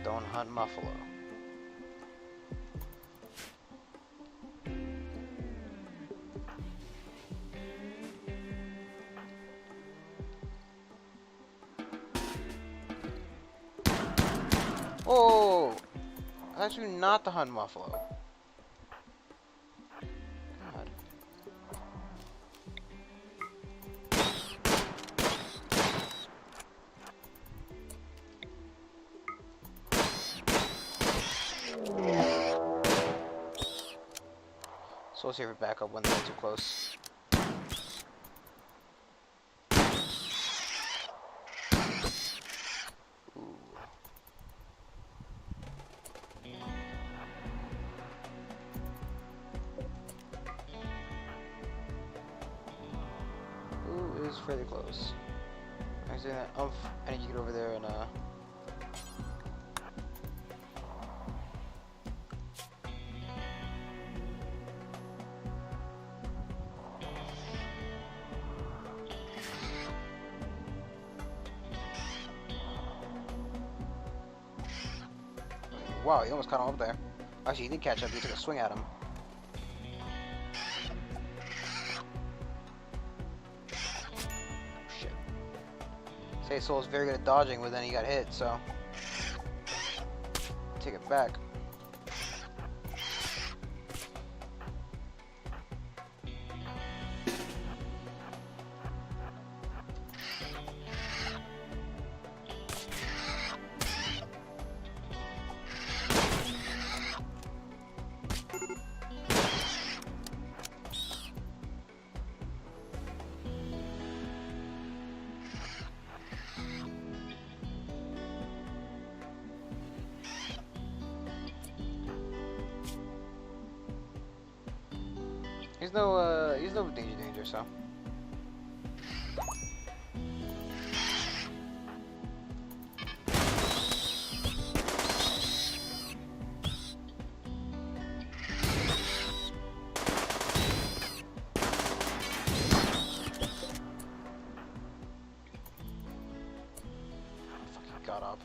don't hunt muffalo. Oh, actually not the hunt muffalo. God. So we'll see if we back up when they get too close. Is fairly close. I was doing that. I need to get over there and wow, he almost caught him up there. Actually, he did catch up. He took a swing at him. Soul is very good at dodging, but then he got hit, so take it back. He's no danger, so. Fucking got up.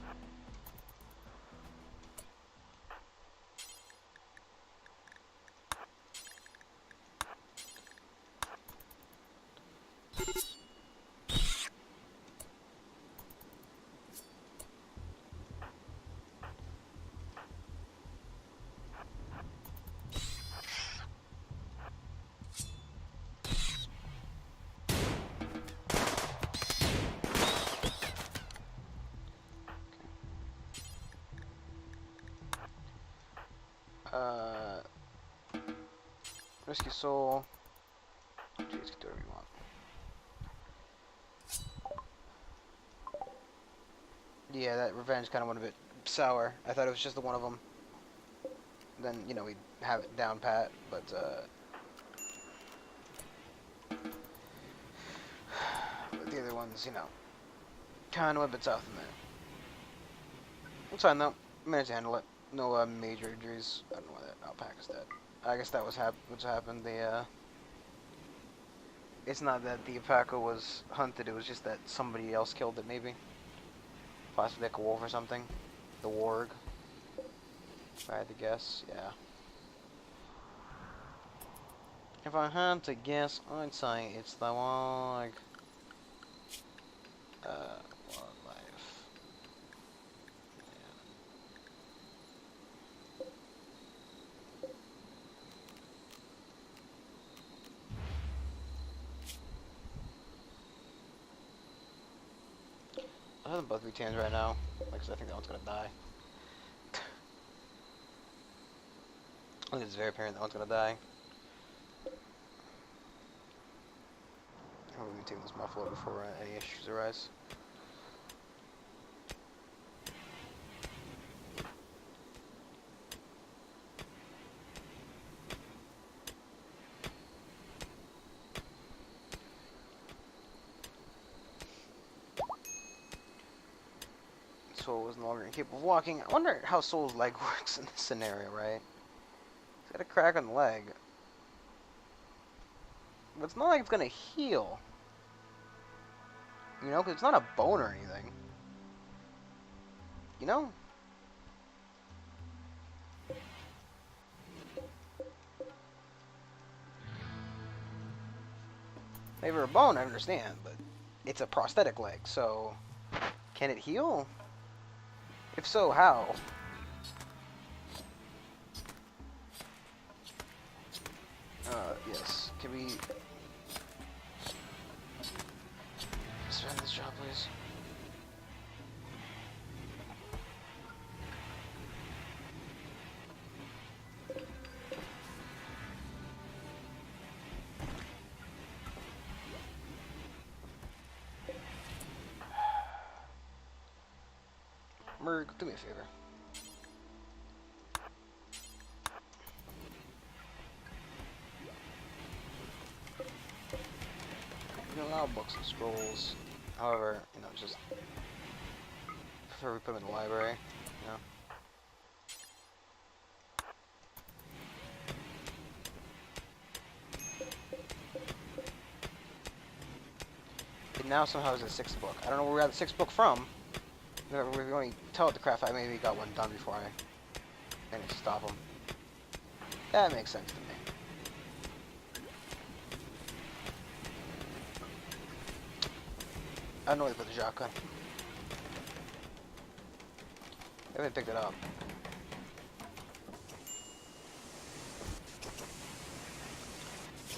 Whiskey Soul. Jeez, can do whatever you want. Yeah, that revenge kind of went a bit sour. I thought it was just the one of them. Then, you know, we'd have it down pat, but, but the other ones, you know, kind of went a bit south in there. It's fine, though. Managed to handle it. No, major injuries. I don't know why that alpaca's dead. I guess that was what's happened. It's not that the alpaca was hunted, it was just that somebody else killed it, maybe. Possibly like a wolf or something. The warg. If I had to guess, yeah. If I had to guess, I'd say it's the warg. Wildlife. I have them both be tans right now, like, 'cause I think that one's gonna die. I think it's very apparent that one's gonna die. I'm gonna take this muffalo before any issues arise. Soul was no longer incapable of walking. I wonder how Soul's leg works in this scenario, right? He's got a crack on the leg. But it's not like it's gonna heal. You know, because it's not a bone or anything. You know? If it were a bone, I understand, but it's a prosthetic leg, so can it heal? If so, how? Yes. Can we spend this job, please? Merg, do me a favor. You can allow books and scrolls. However, you know, just prefer we put them in the library. You know. It now somehow is a 6th book. I don't know where we got the 6th book from. We're going to tell it to craft. I maybe got one done before I managed to stop them. That makes sense to me. I don't know where to put the shotgun. I haven't picked it up.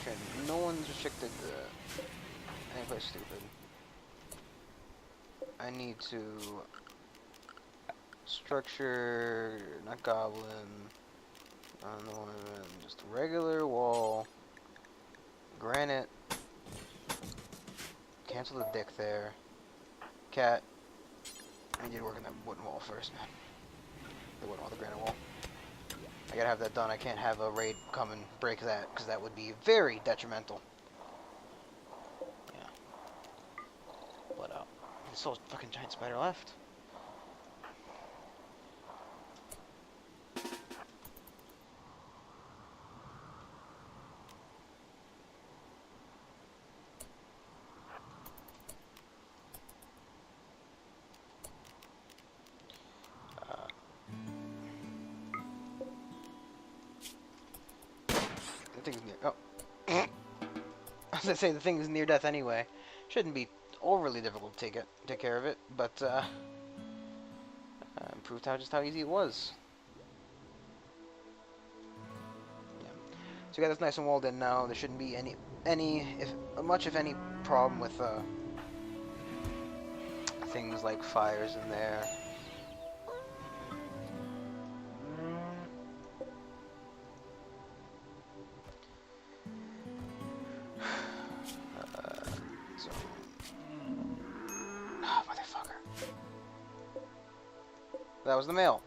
Okay, no one's restricted to any place stupid. I need to structure, not goblin, just a regular wall, granite, cancel the dick there, cat. I need to work on that wooden wall first, man. The wooden wall, the granite wall. I gotta have that done. I can't have a raid come and break that, because that would be very detrimental. Yeah. Blood out. There's still a fucking giant spider left. The thing's near. Oh. As I say, the thing is near death anyway. Shouldn't be overly difficult to take care of it, but proved just how easy it was. Yeah. So we got this nice and walled in now. There shouldn't be any if any problem with things like fires in there. That was the mail.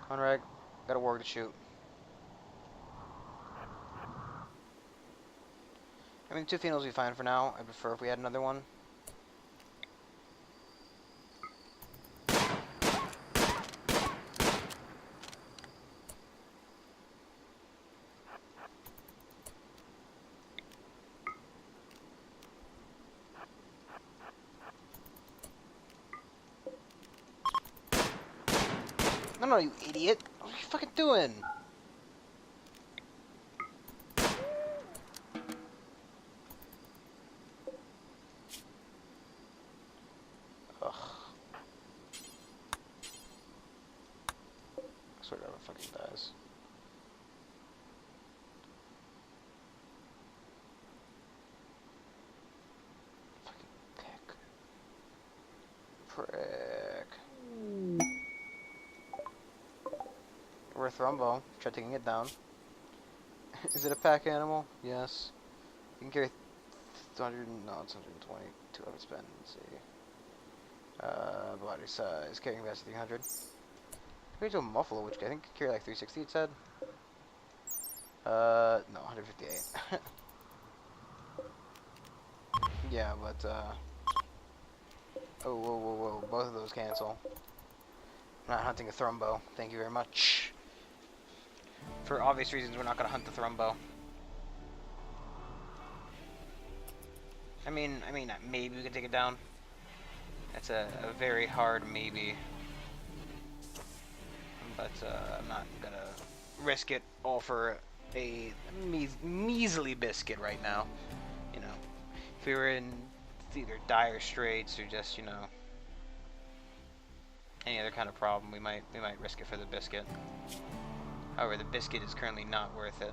Conrad, got a warg to shoot. I mean, 2 phenols will be fine for now. I'd prefer if we had another one. No, you idiot! What are you fucking doing? Ugh. I swear to God, it fucking dies. Fucking prick. We're a Thrumbo. Try taking it down. Is it a pack animal? Yes. You can carry 200. No, it's 120. 200 spend. Let's see. Body size. Carrying capacity 300. Compared to a Muffalo, which I think can carry like 360, it said. No, 158. Yeah, but, oh, whoa. Both of those cancel. I'm not hunting a Thrumbo. Thank you very much. For obvious reasons, we're not going to hunt the Thrumbo. I mean, maybe we can take it down. That's a very hard maybe. But I'm not going to risk it all for a measly biscuit right now. You know, if we were in either dire straits or just, you know, any other kind of problem, we might risk it for the biscuit. However, the biscuit is currently not worth it.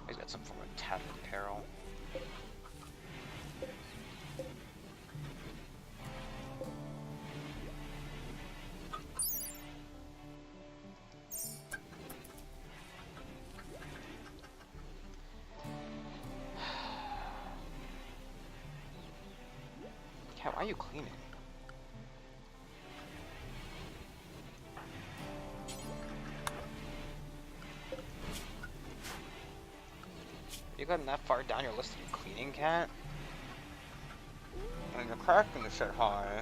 He's got some form of tattered apparel. Cat, why are you cleaning? You gotten that far down your list of cleaning, Cat? And you're cracking the shit high.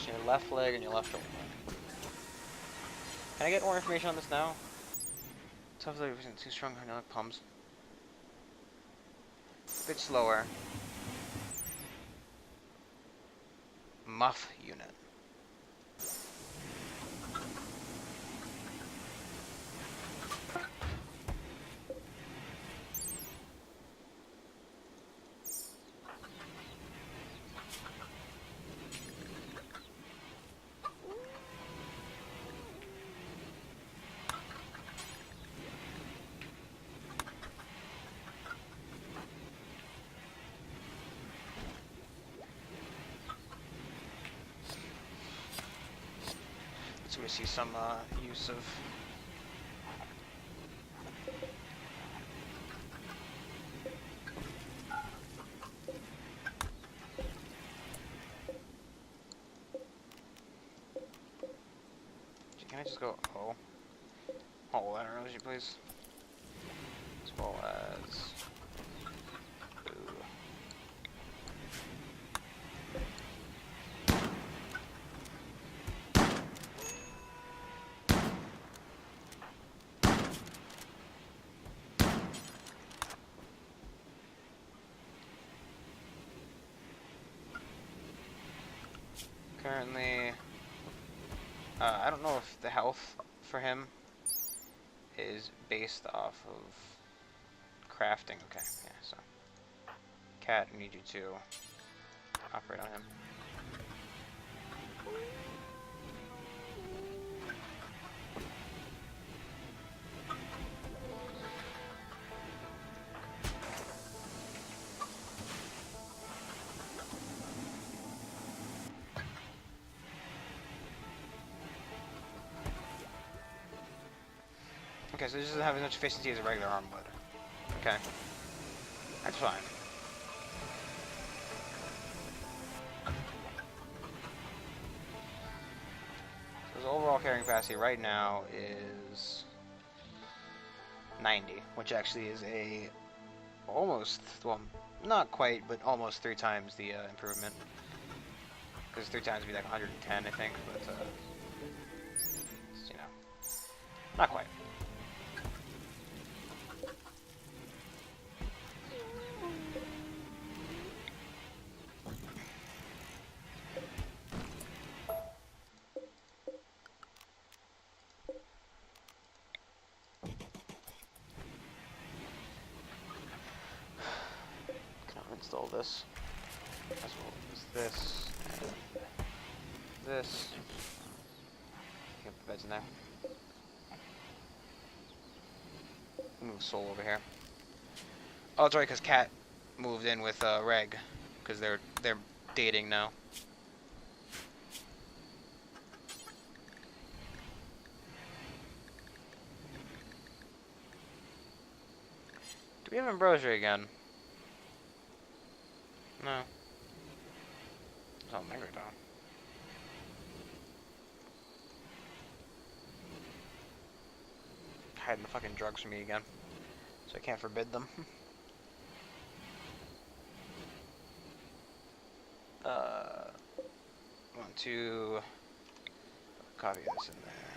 Your left leg and your left shoulder. Can I get more information on this now? Tough leg isn't too strong, hydraulic pumps. A bit slower. Muff unit. So we see some use of can I just go whole energy please? As well as Currently, I don't know if the health for him is based off of crafting. Okay, yeah, so. Cat, I need you to operate on him. Okay, so this doesn't have as much efficiency as a regular arm would. Okay. That's fine. So his overall carrying capacity right now is 90, which actually is a almost, well, not quite, but almost 3 times the improvement. Because 3 times would be like 110, I think, but, you know, not quite. Install this as well as this and this. Get the beds in there. Move Soul over here. Oh, it's right, because Cat moved in with Reg, because they're dating now. Do we have Ambrosia again? No. It's all Megaton. Hiding the fucking drugs from me again. So I can't forbid them. Want to copy this in there.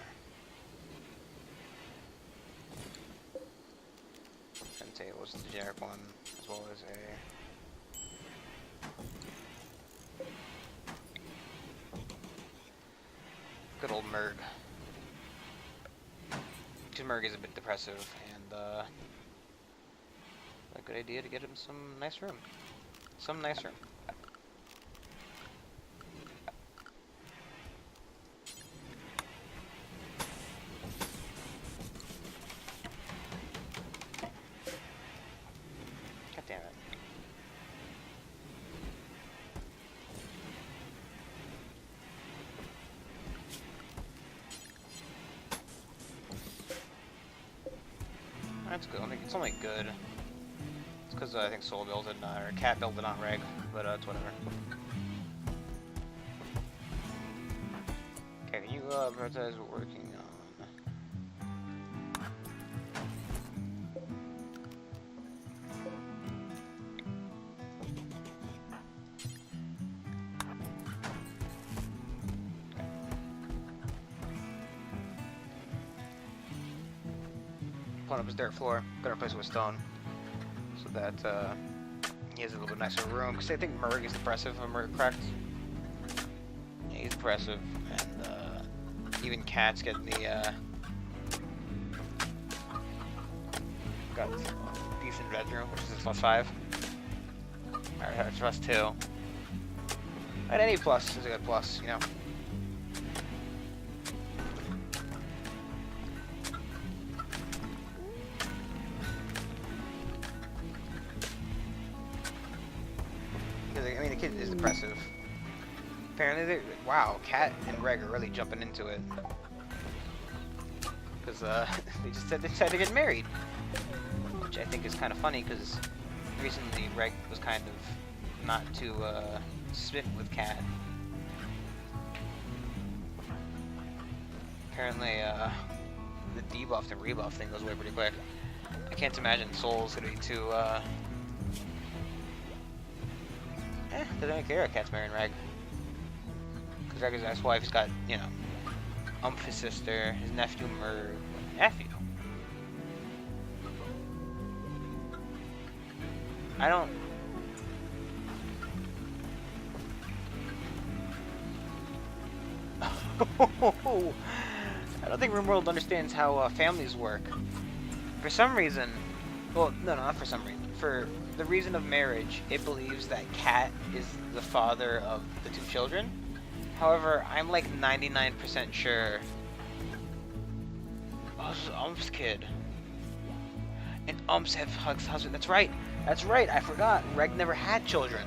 And tables, the generic one, as well as a good old Merg. Because Merg is a bit depressive, and a good idea to get him some nice room. Some nice room. God damn it. That's good. It's only good. It's because I think Soul built it, or Cat built it on Reg, but it's whatever. Okay, can you prioritize working on? Pulling up his dirt floor, gonna replace it with stone, so that he has a little bit nicer room. Because I think Merg is depressive, if I'm correct. Yeah, he's depressive, and even Cat's getting the got a decent bedroom, which is a +5. Alright, that's +2. And any plus is a good plus, you know. I mean, the kid is depressive. Apparently, wow, Cat and Reg are really jumping into it. Because they just said they decided to get married. Which I think is kind of funny, because recently Reg was kind of not too smitten with Cat. Apparently, the debuff and rebuff thing goes away pretty quick. I can't imagine Soul's gonna be too, doesn't really care if Cat's marrying Reg. Because Reg is his ex-wife, he's got, you know, his sister, his nephew, nephew. I don't... I don't think Rimworld understands how families work. For some reason, well, no, not for some reason. For the reason of marriage, it believes that Cat is the father of the two children. However, I'm like 99% sure. Oh, this is Ump's kid. And Ump's Hug's husband. That's right. That's right. I forgot. Reg never had children.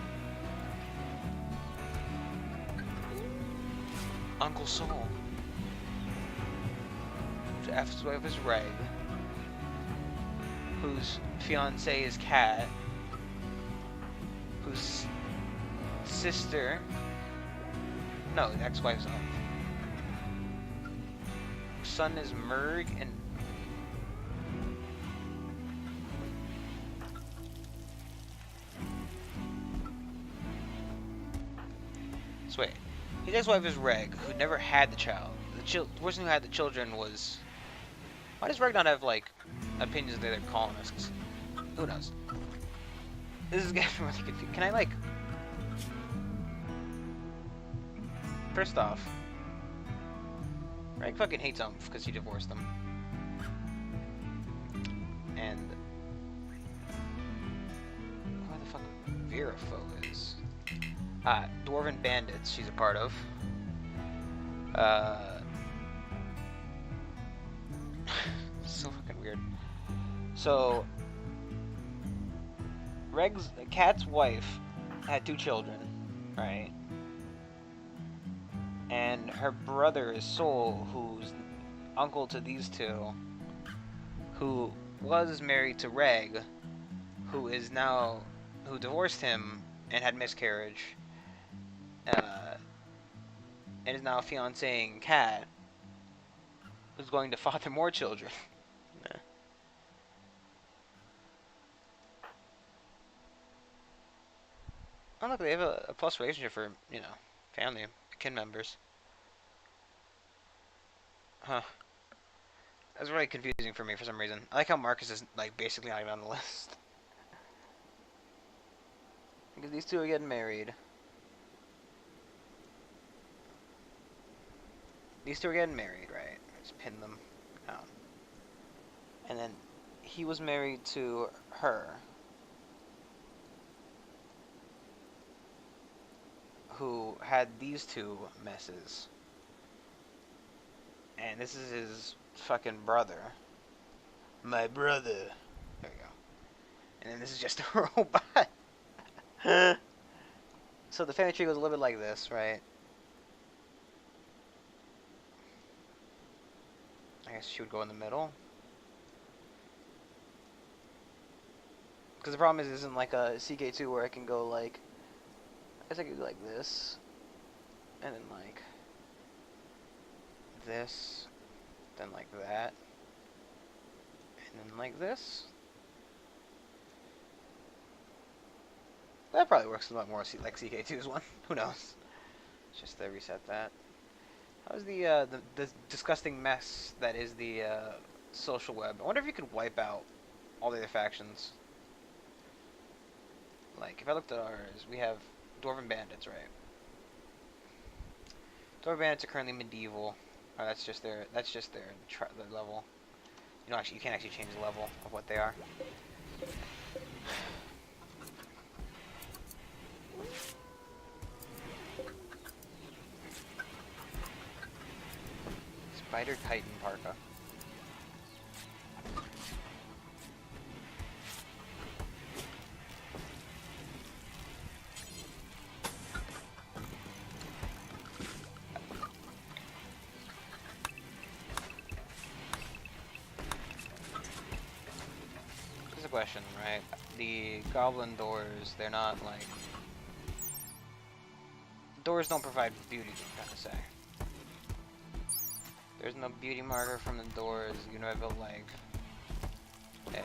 Uncle Soul. F's wife is Reg. Whose fiance is Cat. Whose sister. No, the ex-wife's Ump. Whose son is Merg and. So wait. His ex-wife is Reg, who never had the child. The person who had the children was. Why does Reg not have like opinions that they're calling us? 'Cause who knows? This is getting really confusing. Can I like? First off, Reg fucking hates Umph because he divorced them, and who the fuck Vera Foe is? Dwarven Bandits. She's a part of. So fucking weird. So, Cat's wife had 2 children, right? And her brother is Soul, who's uncle to these 2, who was married to Reg, who divorced him and had miscarriage, and is now fiancéing Cat, who's going to father more children. Oh look, they have a plus relationship for, you know, family, kin members. Huh. That's really confusing for me for some reason. I like how Marcus is, like, basically not even on the list. Because these 2 are getting married. These 2 are getting married, right? Just pin them down. And then he was married to her, who had these 2 messes. And this is his fucking brother. My brother. There we go. And then this is just a robot. So the family tree goes a little bit like this, right? I guess she would go in the middle. Because the problem is, it isn't like a CK2 where I can go like, I guess I could go like this, and then like this, then like that, and then like this. That probably works a lot more like CK2's one. Who knows? It's just to reset that. How's the disgusting mess that is the social web? I wonder if you could wipe out all the other factions. Like, if I looked at ours, we have Dwarven Bandits, right? Dwarven Bandits are currently medieval. Oh, that's just their level. You know, actually, you can't actually change the level of what they are. Spider Titan Parka. Here's a question, right? The goblin doors, they're not like... Doors don't provide beauty, I'm trying to say. There's no beauty marker from the doors. You know, I built like. Did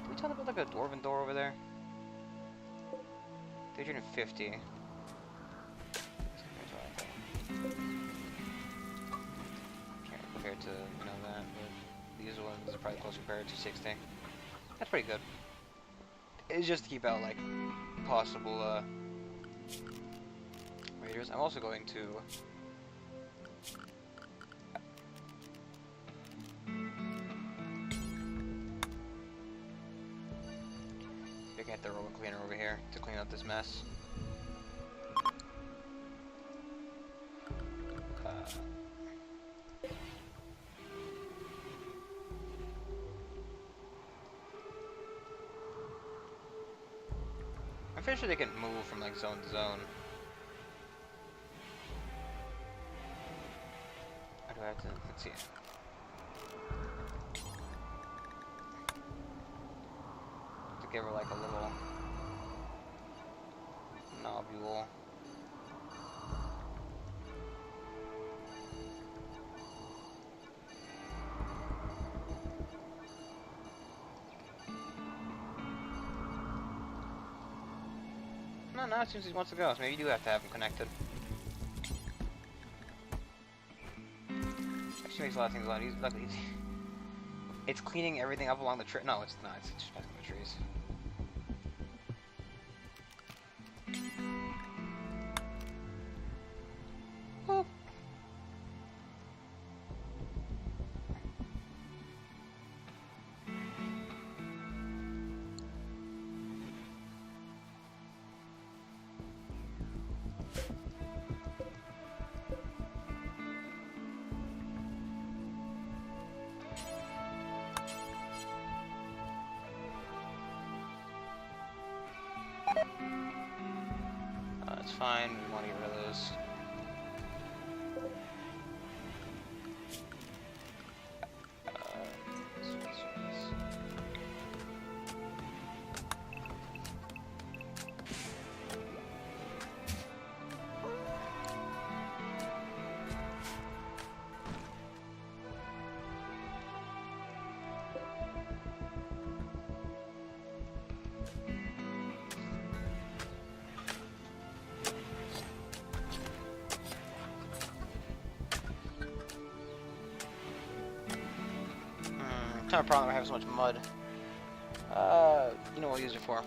we tell about like a dwarven door over there? 350. Can't compare to, you know, that, but these ones are probably closer compared to 260. That's pretty good. It's just to keep out like possible Raiders. I'm also going to... see if I can get the robot cleaner over here to clean up this mess. I'm pretty sure they can move from like zone to zone. How do I have to? Let's see. To give her like a little nobule. No, now it seems he wants to go, so maybe you do have to have him connected. Actually makes a lot of things a lot easier. Luckily, it's cleaning everything up along the tree. No, it's not. It's just passing the trees. Whoop. That's fine. We want to get rid of those. It's not a problem I have so much mud. You know what I'll use it for.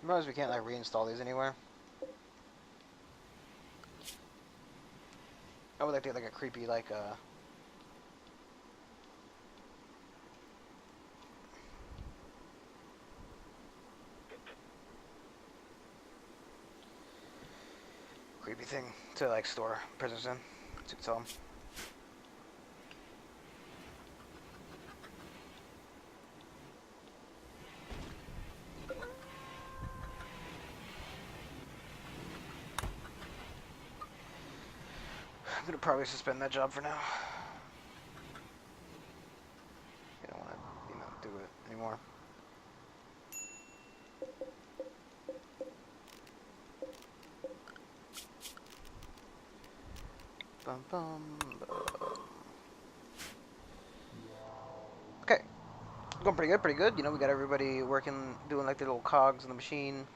I realize we can't like reinstall these anywhere. I would like to get like a creepy like creepy thing to like store prisoners in. To tell them. I'm gonna probably suspend that job for now. I don't want to, do it anymore. Bum, bum, bum. Okay, going pretty good. You know, we got everybody working, doing like the little cogs in the machine.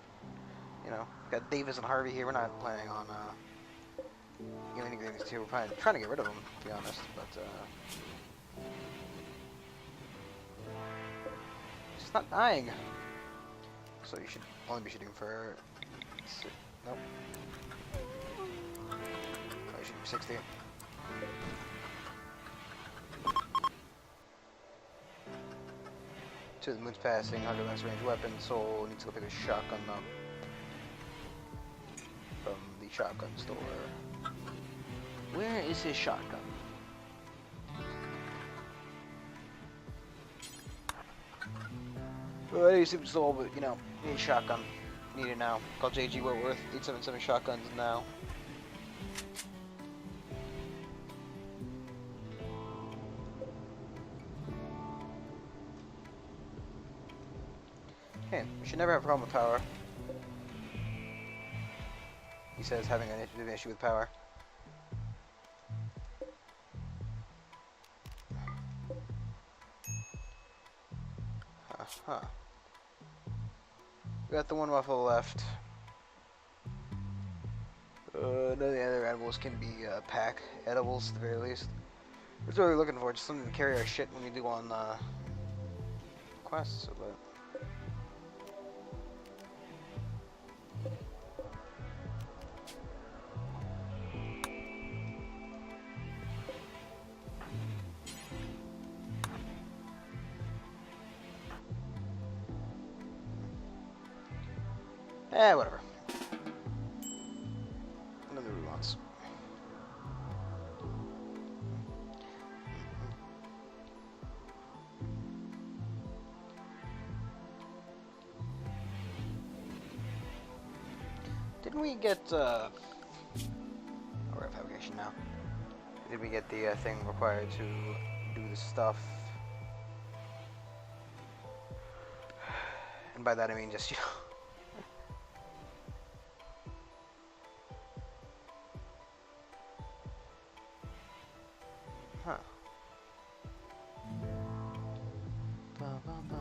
You know, we got Davis and Harvey here. We're not planning on getting these two. We're probably trying to get rid of them, to be honest. But not dying. So you should only be shooting for... Nope. Oh, you should be 60. To the moon's passing, 100 max range weapon, so need to go pick a shotgun up from the shotgun store. Where is his shotgun? Well, he's super slow, but you know, need a shotgun. Need it now. Call JG Whitworth, 877 shotguns now. Hey, we should never have a problem with power. He says having an issue with power. Huh. We got the one waffle left. None of the other edibles can be pack edibles at the very least. That's what we're looking for, just something to carry our shit when we do on quests. But whatever. Another reruns. Didn't we get we're at fabrication now. Did we get the thing required to do the stuff? And by that I mean just, you know. Huh. Ba, ba, ba.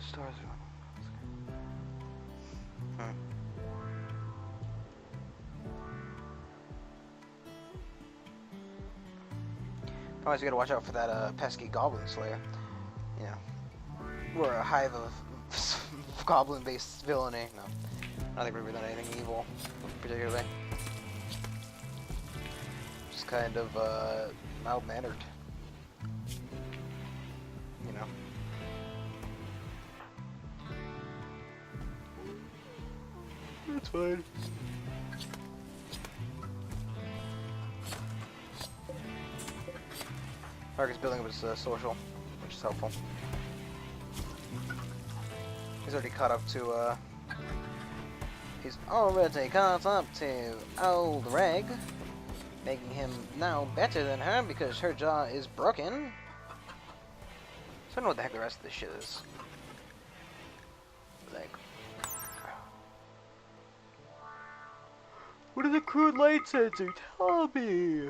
Stars are... Always gotta watch out for that pesky goblin slayer. You know, we're a hive of goblin-based villainy. No, I don't think we've done anything evil, particularly. Just kind of mild-mannered. You know. That's fine. Marcus building up his social, which is helpful. He's already caught up to, he's already caught up to old Reg, making him now better than her because her jaw is broken. So I don't know what the heck the rest of this shit is. Like, what are the crude light sensor? Tell me!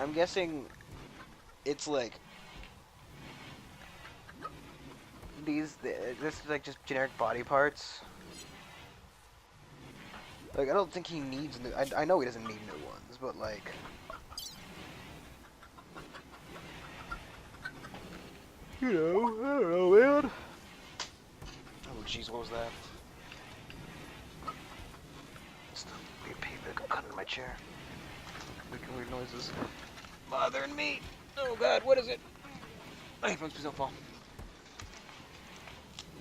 I'm guessing it's like this is like just generic body parts. Like I don't think he needs new. I know he doesn't need new ones, but like you know, I don't know, man. Oh jeez, what was that? It's the paper cut in my chair. Making weird noises. Bothering me. Oh god, what is it? Hey, please don't fall.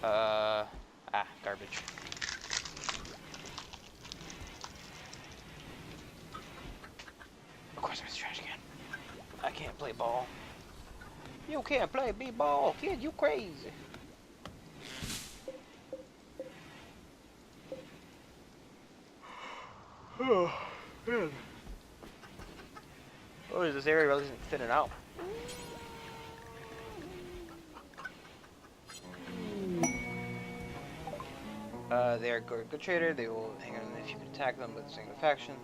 Garbage. Of course there's trash can. I can't play ball. You can't play b-ball, kid, you crazy. Oh, man. Oh, is this area really thinning out? They are good trader. They will hang on if you can attack them with a single faction.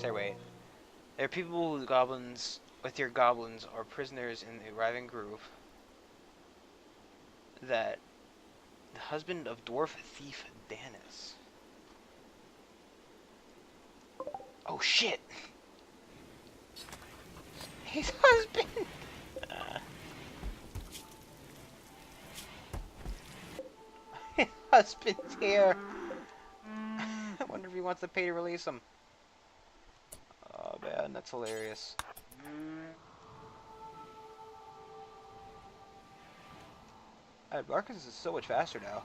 Say, wait. There are people who goblins with your goblins are prisoners in the arriving group. That the husband of dwarf thief Danis. Oh shit! His husband. His husband's here. I wonder if he wants to pay to release him. Oh man, that's hilarious. Marcus is so much faster now.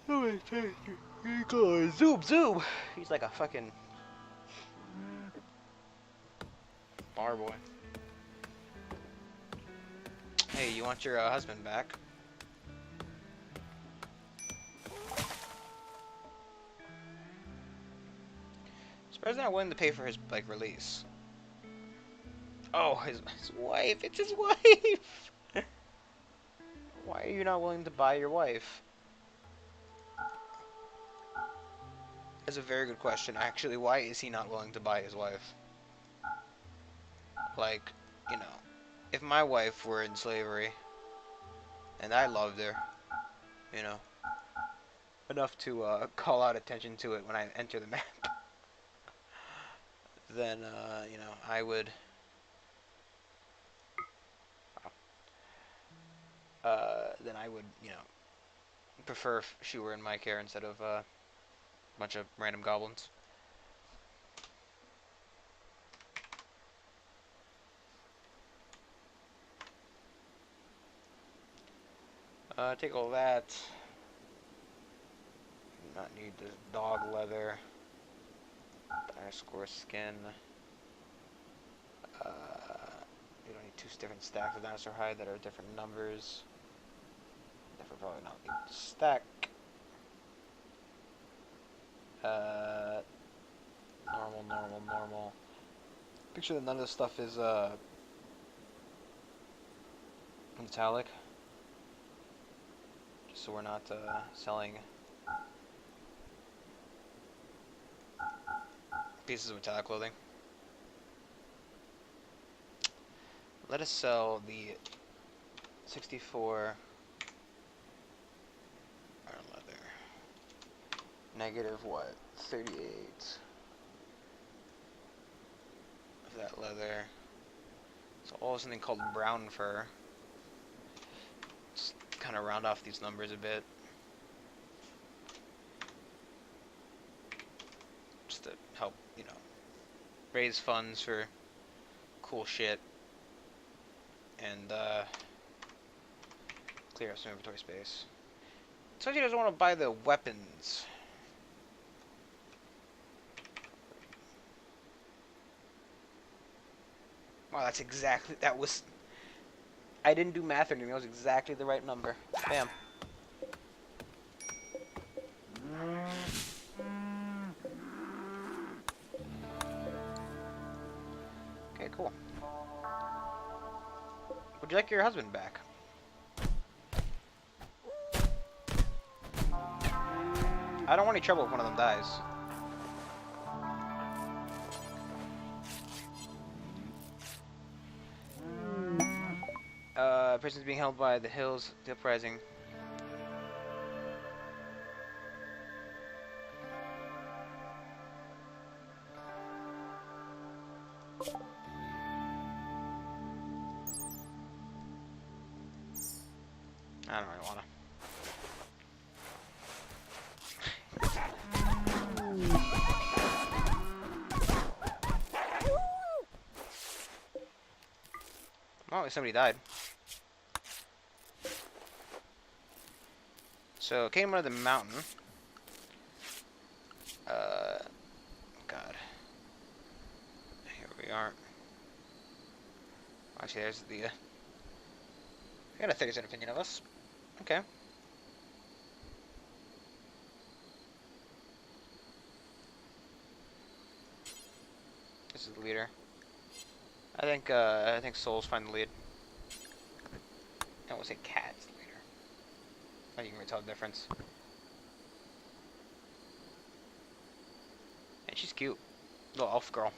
Oh my god. He goes zoom zoom. He's like a fucking bar boy. Hey, you want your husband back? Surprised they're not willing to pay for his like release. Oh, his wife. It's his wife. Why are you not willing to buy your wife? That's a very good question. Actually, why is he not willing to buy his wife? Like, you know, if my wife were in slavery and I loved her, you know, enough to call out attention to it when I enter the map, then, you know, I would, you know, prefer if she were in my care instead of a bunch of random goblins. Take all that. Do not need this dog leather. Dire score skin. You don't need two different stacks of dinosaur hide that are different numbers. Definitely probably not need to stack. Normal, normal, normal. Make sure that none of this stuff is metallic. Just so we're not selling pieces of metallic clothing. Let us sell the 64 iron leather. Negative what? 38 of that leather. So all something called brown fur. Just kind of round off these numbers a bit. Just to help, you know, raise funds for cool shit. And clear up some inventory space. So he doesn't want to buy the weapons. Wow, that's exactly, that was, I didn't do math or anything, that was exactly the right number. Bam. Okay, cool. Would you like your husband back? I don't want any trouble if one of them dies. Prison's being held by the hills, the uprising. I don't really wanna. Oh, somebody died. So, came out of the mountain. God. Here we are. Actually, there's the, I got a 30% opinion of us. Okay. This is the leader. I think Soul's find the lead. I won't say Cat's the leader. I think you can really tell the difference. I think Soul's find the lead. I won't say Cat's the leader. I think you can really tell the difference. I think Cat's the leader. I think Soul's find the lead. I won't say Cat's the leader. I think you can really tell the difference. I think you can really tell the difference. I think Cat's the leader. I think Soul's find the lead. I won't say Cat's the leader. I think you can really tell the difference. I think you can really tell the difference. She's cute. Little elf girl.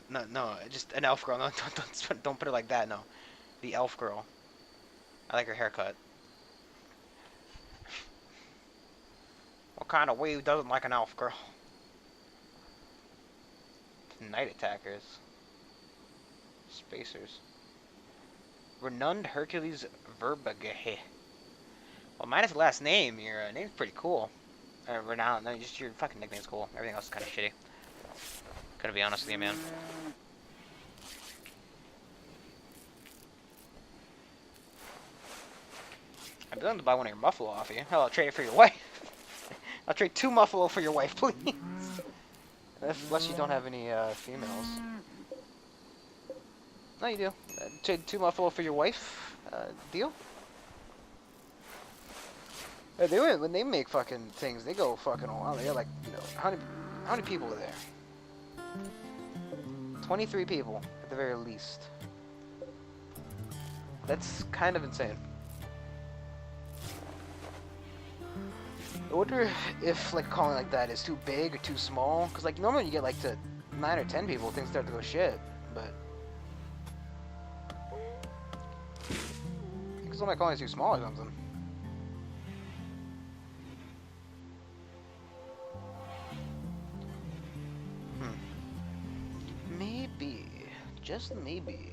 No, just an elf girl. No, don't put it like that. No, the elf girl. I like her haircut. What kind of weave doesn't like an elf girl? Night attackers. Spacers. Renowned Hercules Verbagehe. Well, minus the last name, your name's pretty cool. Renowned, no, just your fucking nickname's cool. Everything else is kind of shitty. Gonna be honest with you, man. I'd be willing to buy one of your Muffalo off of you. Hell, I'll trade it for your wife. I'll trade 2 Muffalo for your wife, please. Unless you don't have any females. No, you do. Trade 2 Muffalo for your wife. Deal? Yeah, when they make fucking things, they go fucking wild. They got like, you know, how many people are there? 23 people at the very least. That's kind of insane. I wonder if like calling like that is too big or too small. Cause like normally you get like to 9 or 10 people, things start to go shit. But I think somebody calling it too small or something. Maybe, just maybe.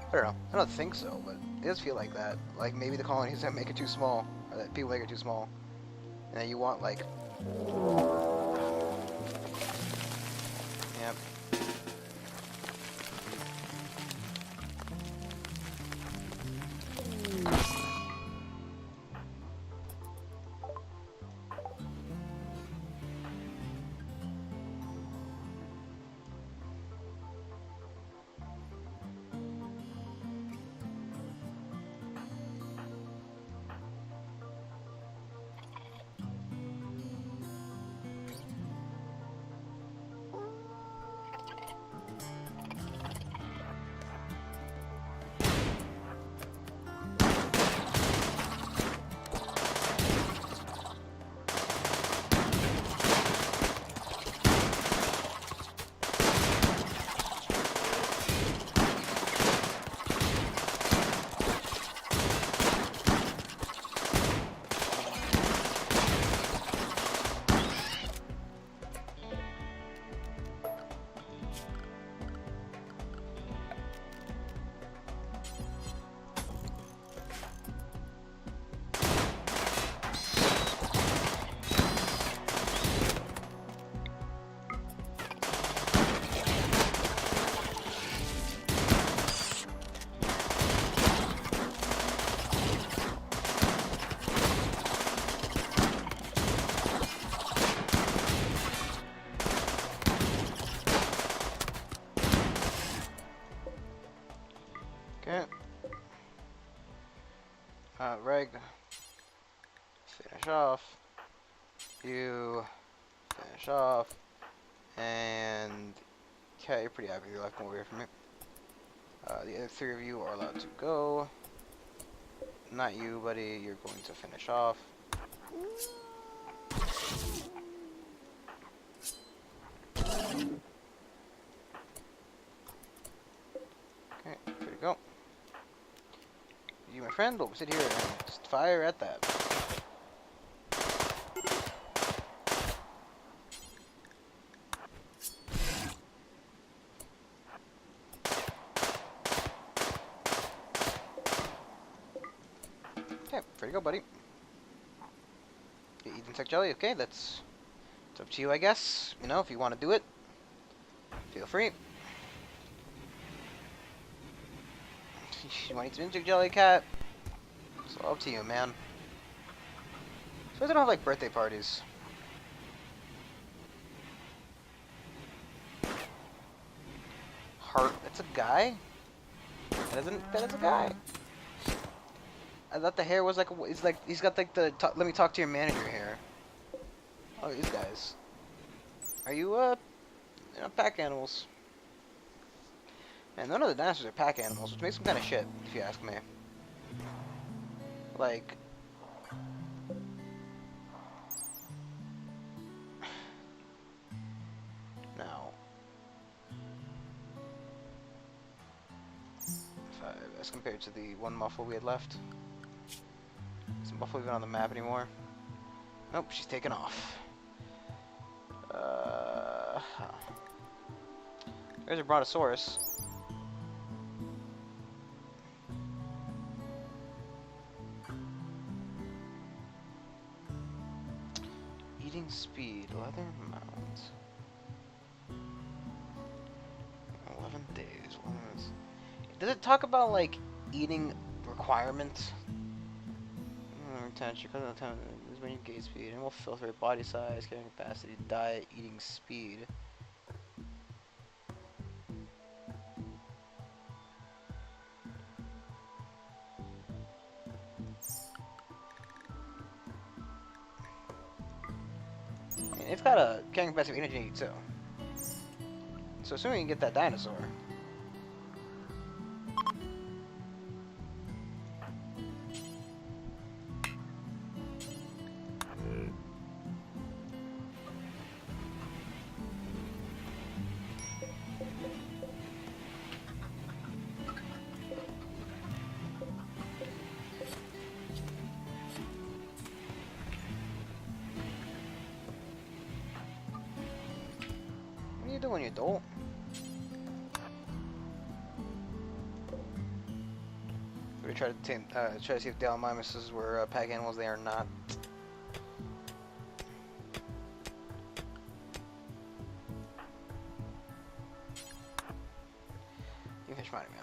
I don't know. I don't think so, but it does feel like that. Like maybe the colonies that make it too small, or that people make it too small, and then you want like. Yep. Okay. Reg, finish off. You finish off. And okay, you're pretty happy you're left away from me. The other 3 of you are allowed to go. Not you, buddy. You're going to finish off. Okay, here we go. You, my friend, will sit here and just fire at that. Okay, there you go, buddy. You eat insect jelly? Okay, it's up to you, I guess. You know, if you want to do it, feel free. You want to eat some insect jelly, cat? It's all up to you, man. So I don't have like birthday parties. Heart. That's a guy. That is a guy. I thought the hair was like. It's like he's got like the. Let me talk to your manager hair. Oh, these guys. Are you you know, pack animals? And none of the dinosaurs are pack animals, which makes them kind of shit, if you ask me. Like, as compared to the one muffle we had left. Is muffle even on the map anymore? Nope, she's taken off. There's a brontosaurus. Eating speed, leather mount. 11 days. Does it talk about like eating requirements? Retention, is when you gain speed, animal filter, body size, carrying capacity, diet, eating speed. It's got a carrying capacity of energy too. So assuming you can get that dinosaur. What are you doing, you adult? We try to see if the Alamimuses were pack animals. They are not. You finish mining, man.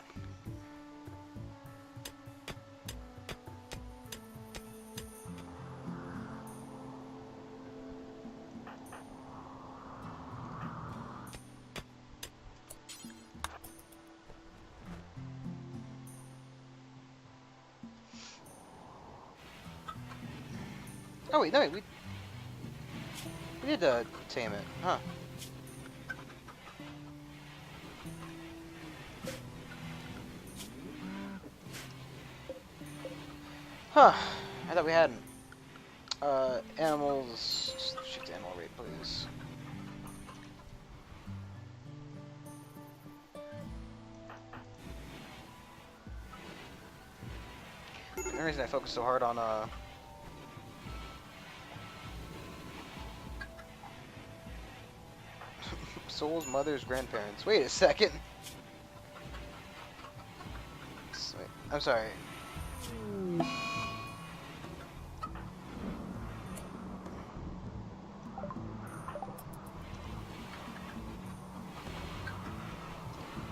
Oh wait, no wait, we did tame it, huh? Huh? I thought we hadn't. Animals. Shift animal rate, please. The reason I focus so hard on Soul's mother's grandparents. Wait a second. Wait, I'm sorry. You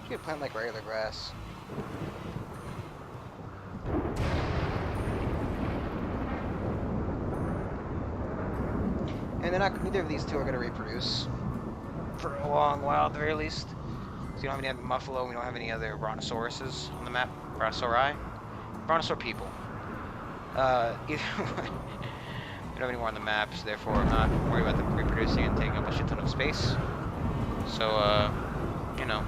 could plant like regular grass. And neither of these two are going to reproduce for a long while at the very least. So you don't have any other Muffalo, we don't have any other brontosauruses on the map. Brontosauri? Brontosaur people. Either way, we don't have any more on the map, so therefore I'm not worried about them reproducing and taking up a shit ton of space. So, you know.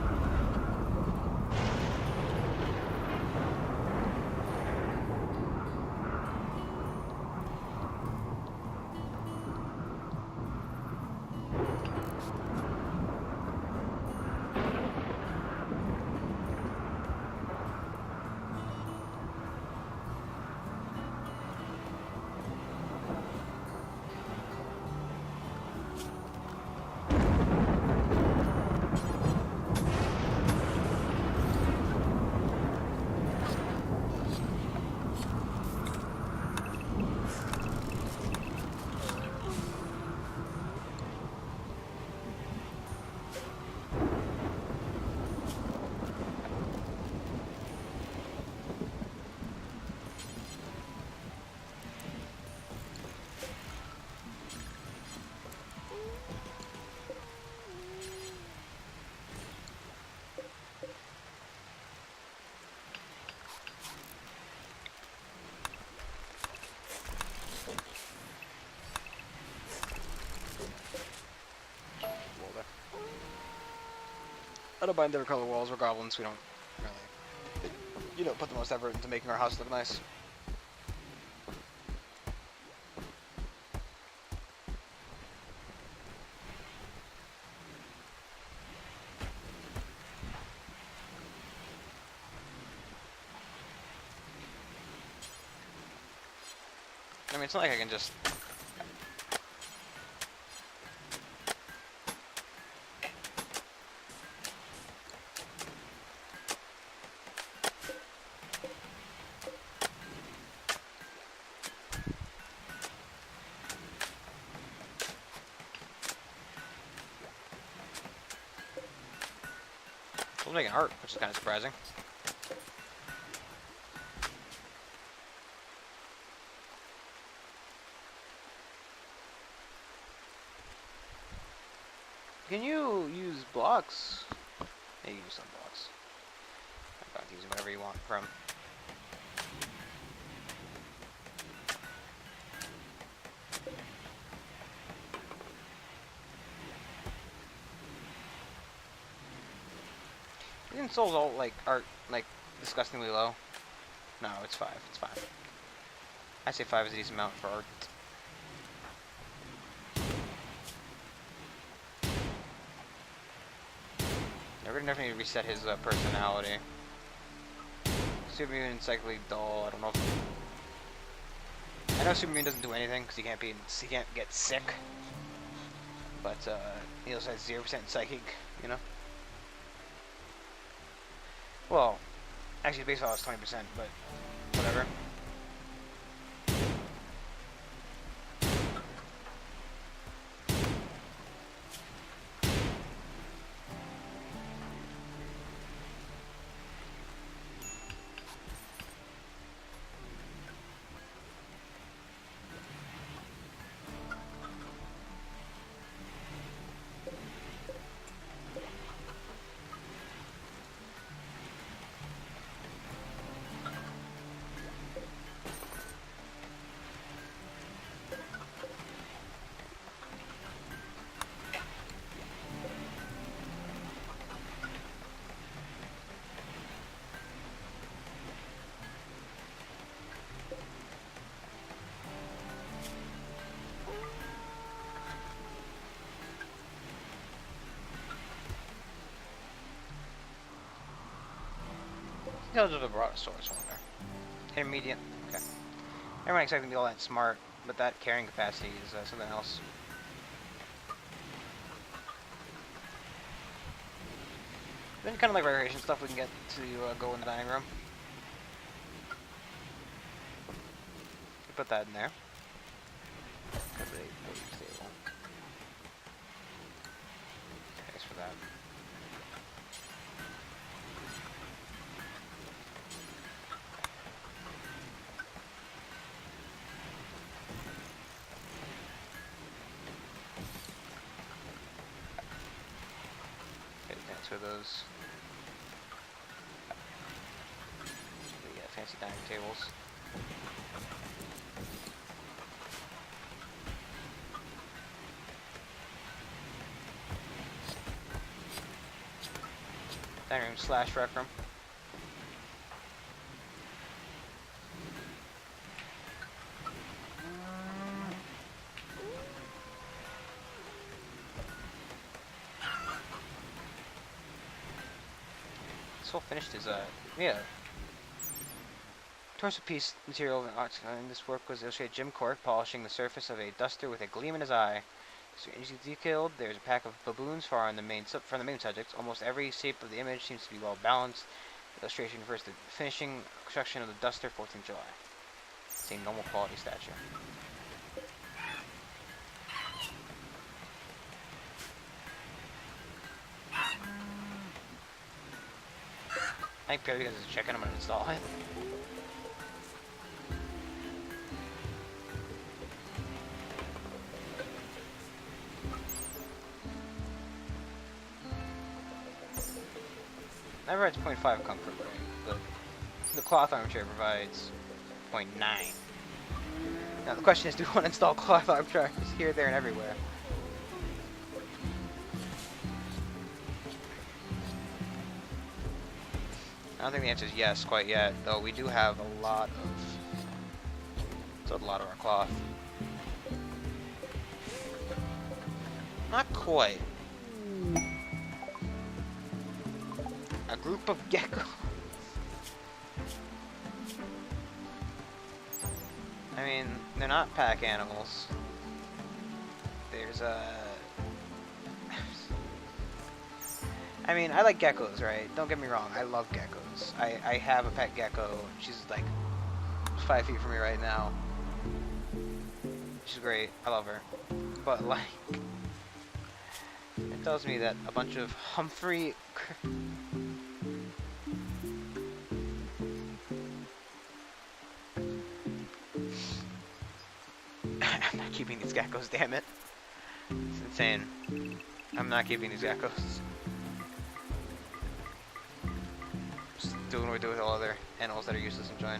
I don't mind their color walls. We're goblins. We don't really, put the most effort into making our house look nice. I mean, it's not like I can just... I'm making art, which is kind of surprising. Can you use blocks? Yeah, you can use some blocks. I'm about to use whatever you want from. Isn't Souls all like art like disgustingly low? No, it's 5. It's fine. I say 5 is a decent amount for art. We're gonna definitely reset his personality. Superman Encyclopedia dull. I don't know. I know Superman doesn't do anything because he can't get sick. But he also has 0% psychic. You know. Well, actually, baseball is 20%, but whatever. Those are the broadosaurus one there. Intermediate. Okay. Everyone expecting to be all that smart, but that carrying capacity is something else. Then kind of like recreation stuff we can get to go in the dining room. Put that in there. Thanks for that. For those. We got fancy dining tables. Dining room slash rec room. Soul finished his yeah. Torso piece material in this work was illustrated Jim Cork polishing the surface of a duster with a gleam in his eye. Strangely detailed, there's a pack of baboons far on the main from the main subject. Almost every shape of the image seems to be well balanced. The illustration refers to the finishing construction of the duster, 14th July. It's a normal quality statue. I think purely because it's a chicken, I'm gonna install it. That provides 0.5 comfort rating, but the cloth armchair provides 0.9. Now the question is, do we want to install cloth armchairs here, there, and everywhere? I don't think the answer is yes quite yet, though we do have a lot of our cloth. Not quite. A group of geckos. I mean, they're not pack animals. There's I mean, I like geckos, right? Don't get me wrong, I love geckos. I have a pet gecko. She's like 5 feet from me right now. She's great. I love her. But like, it tells me that a bunch of Humphrey. I'm not keeping these geckos, damn it. It's insane. I'm not keeping these geckos. Just doing what we do with all other animals that are useless and join.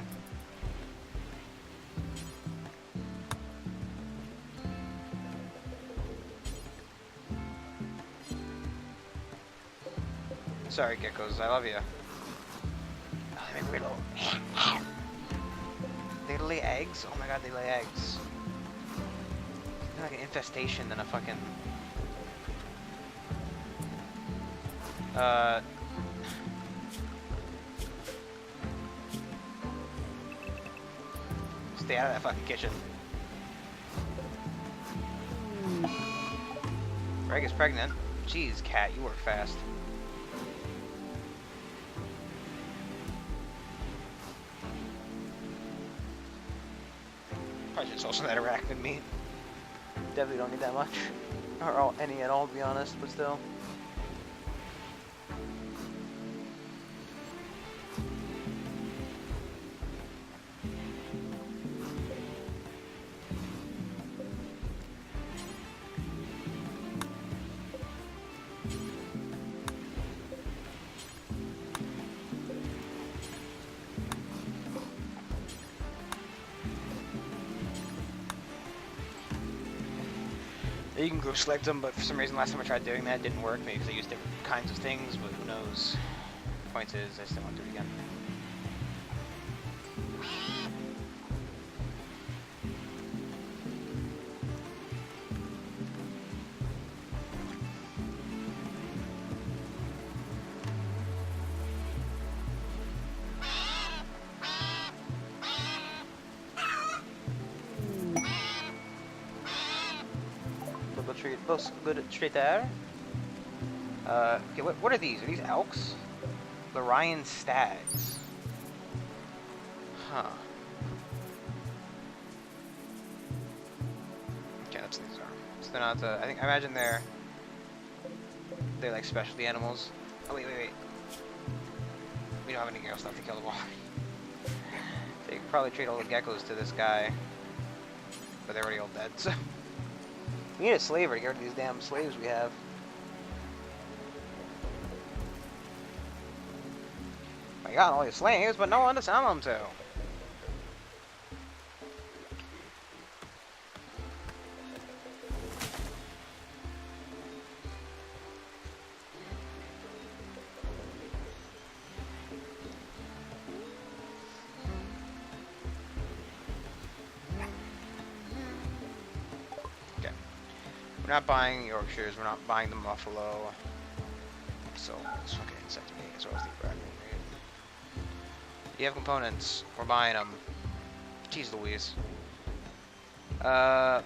Sorry, geckos, I love you. Oh, they make weird little... They lay eggs? Oh my god, they lay eggs. They're like an infestation than a fucking... Stay out of that fucking kitchen. Greg is pregnant. Jeez, cat, you work fast. Probably just also that arachnid meat. Definitely don't need that much. Or any at all, to be honest, but still. You can go select them, but for some reason last time I tried doing that, it didn't work. Maybe because I used different kinds of things, but who knows. The point is, I still want to do it again. Good straight there. Okay, what are these? Are these elks? The Ryan stags. Huh. Okay, that's what these are. So they're not. I imagine they're like specialty animals. Oh wait. We don't have any geckos left to kill them all. They could probably trade all the geckos to this guy, but they're already all dead. So. We need a slaver to get rid of these damn slaves we have. I got all these slaves, but no one to sell them to. We're not buying Yorkshires, we're not buying the Buffalo. So, let's fucking insect meat as well as the Bradley meat. You have components, we're buying them. Jeez Louise. It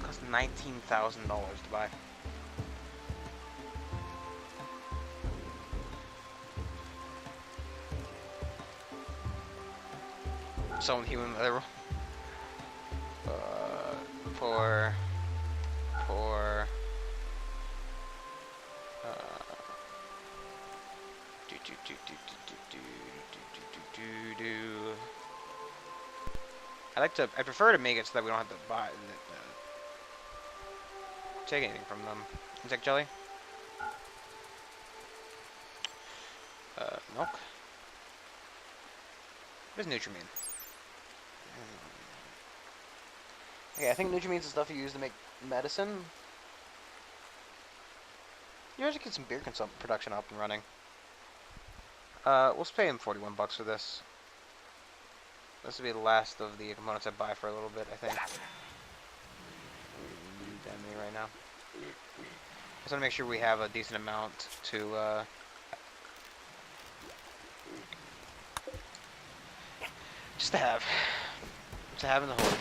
cost $19,000 to buy. Some human level. For I prefer to make it so that we don't have to buy take anything from them. Insect jelly. Milk. What does Nutri mean? Okay, I think Nutri means the stuff you use to make medicine. You should get some beer production up and running. We'll pay him 41 bucks for this. This will be the last of the components I buy for a little bit, I think. Damn me right now. Just want to make sure we have a decent amount to just to have in the hold.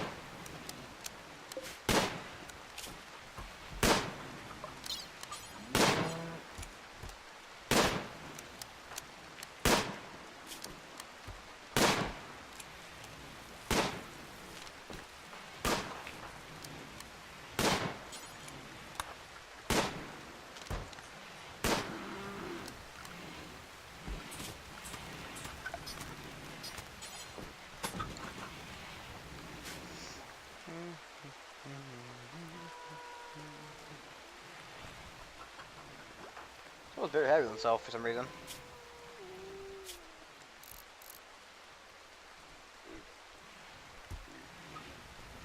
He was very happy with himself for some reason.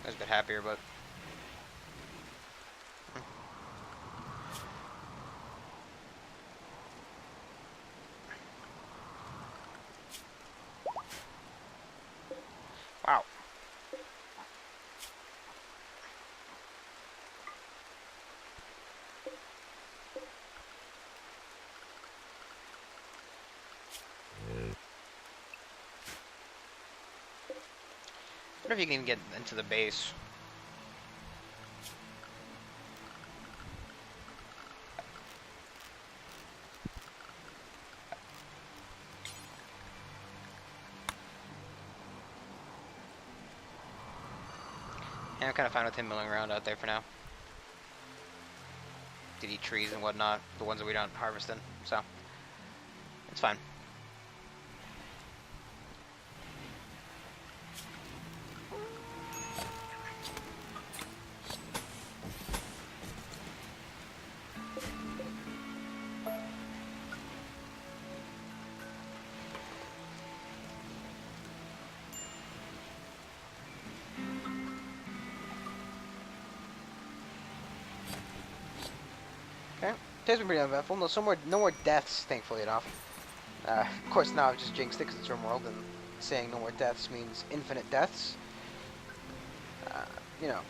I was a bit happier, but wow. I wonder if you can even get into the base. Yeah, I'm kind of fine with him milling around out there for now. To eat trees and whatnot, the ones that we don't harvest in, so it's fine. Okay, today's been pretty uneventful. No more deaths, thankfully enough. Of course, now I've just jinxed it because it's Rimworld, and saying no more deaths means infinite deaths. You know.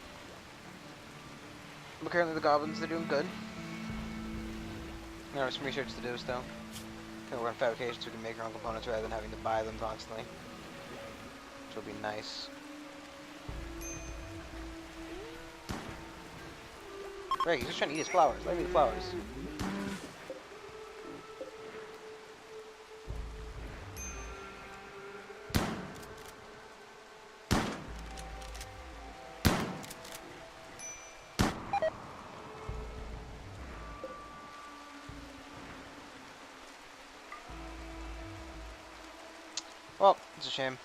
But currently the Gobbins, they're doing good. There's some research to do still. Can work on fabrication so we can make our own components rather than having to buy them constantly. Which will be nice. Right, he's just trying to eat his flowers. Let me eat the flowers. Well, it's a shame.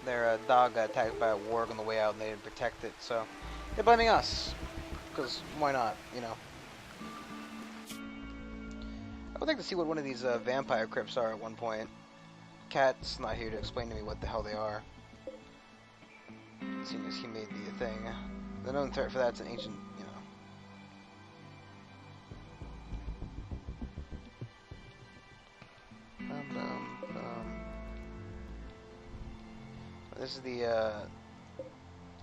Their dog got attacked by a warg on the way out and they didn't protect it, so they're blaming us. Because why not, you know? I would like to see what one of these vampire crypts are at one point. Cat's not here to explain to me what the hell they are. Seeing as he made the thing. The known threat for that's an ancient, you know. This is the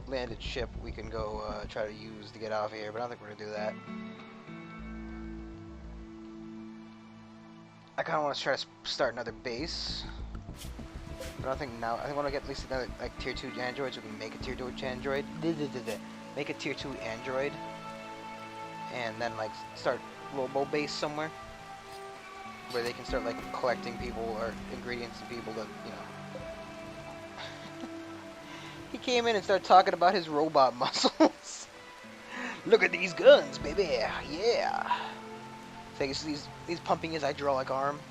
landed ship we can go try to use to get out of here, but I don't think we're gonna do that. I kind of want to try to start another base, but I don't think now. I think I want to get at least another like tier 2 android, so we can make a tier 2 android. Make a tier 2 android, and then like start robo base somewhere where they can start like collecting people or ingredients and people that you know. He came in and started talking about his robot muscles. Look at these guns, baby. Yeah. So he's pumping his hydraulic arm.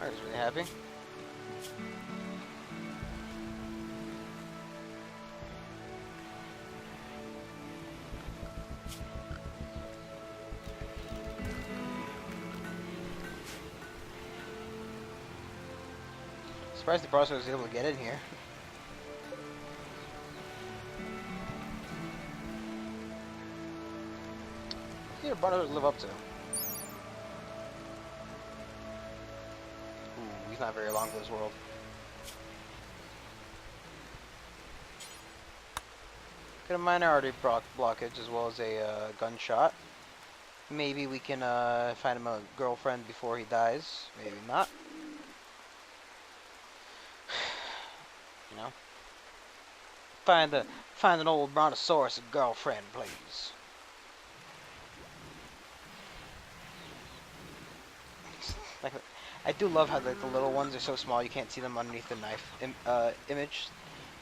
I was really happy. Surprised the processor was able to get in here. Yeah, Brontosaurus live up to. Ooh, he's not very long for this world. Get a minority blockage as well as a gunshot. Maybe we can find him a girlfriend before he dies. Maybe not. You know, find an old Brontosaurus a girlfriend, please. Like, I do love how like the little ones are so small you can't see them underneath the knife image.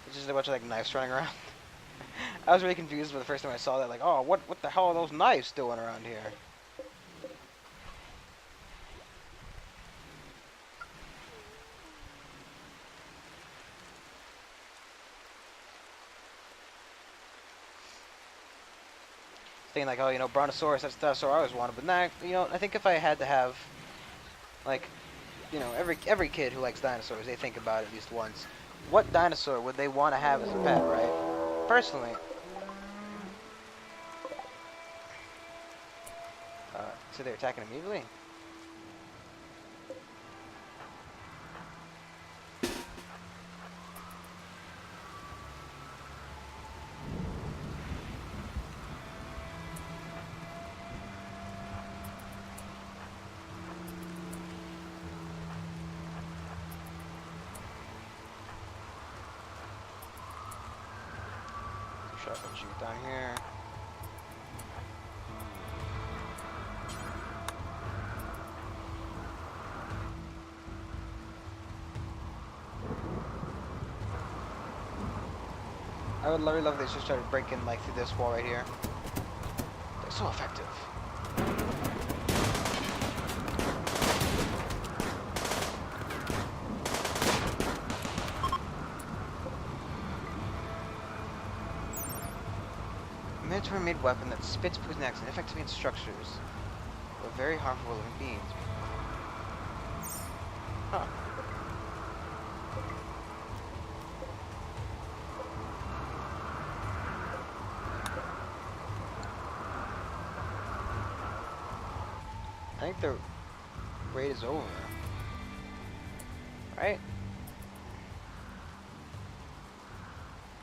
It's just a bunch of like knives running around. I was really confused for the first time I saw that. Like, oh, what the hell are those knives doing around here? Thinking like, oh, you know, Brontosaurus, that's the dinosaur I always wanted. But now, you know, I think if I had to have, like, you know, every kid who likes dinosaurs, they think about it at least once. What dinosaur would they want to have as a pet, right? Personally, so they're attacking immediately. Shotgun shoot down here. I would really love if they just started breaking like through this wall right here. They're so effective. A military-made weapon that spits poison X and effectively into structures. Or very harmful living beings. Huh. I think the raid is over. Right?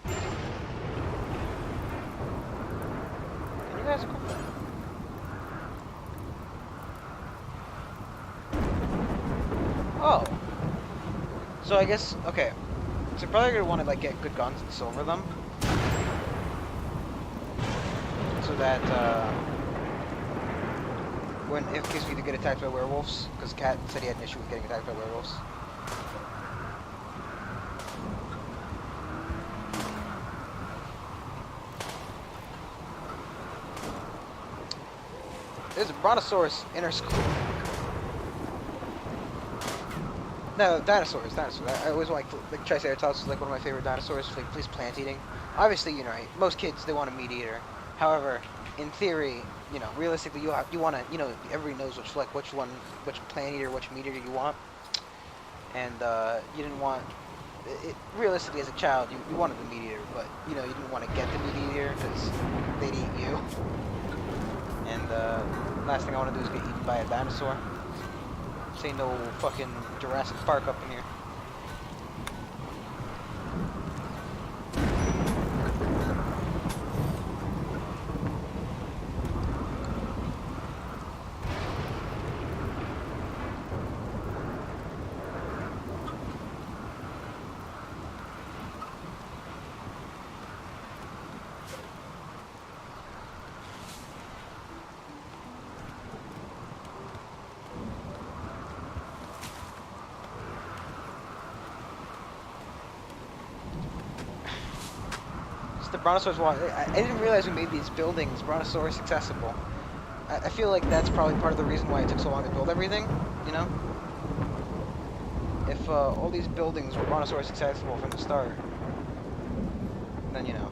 Can you guys go? Oh. So I guess, okay. So you're probably gonna want to like get good guns and silver them. So that when in case we do get attacked by werewolves, because Cat said he had an issue with getting attacked by werewolves. There's a Brontosaurus inner school. No, dinosaurs. I always like Triceratops is like one of my favorite dinosaurs. Like, please plant eating. Obviously, you know, right, most kids they want a meat eater. However, in theory, you know, realistically, you want to, you know, everybody knows which plant eater, which meat eater you want, and you didn't want. Realistically, as a child, you wanted the meat eater, but you know, you didn't want to get the meat eater because they'd eat you. And last thing I want to do is get eaten by a dinosaur. This ain't no fucking Jurassic Park up in here. The Brontosaurus wall. I didn't realize we made these buildings Brontosaurus accessible. I feel like that's probably part of the reason why it took so long to build everything, you know? If all these buildings were Brontosaurus accessible from the start, then, you know.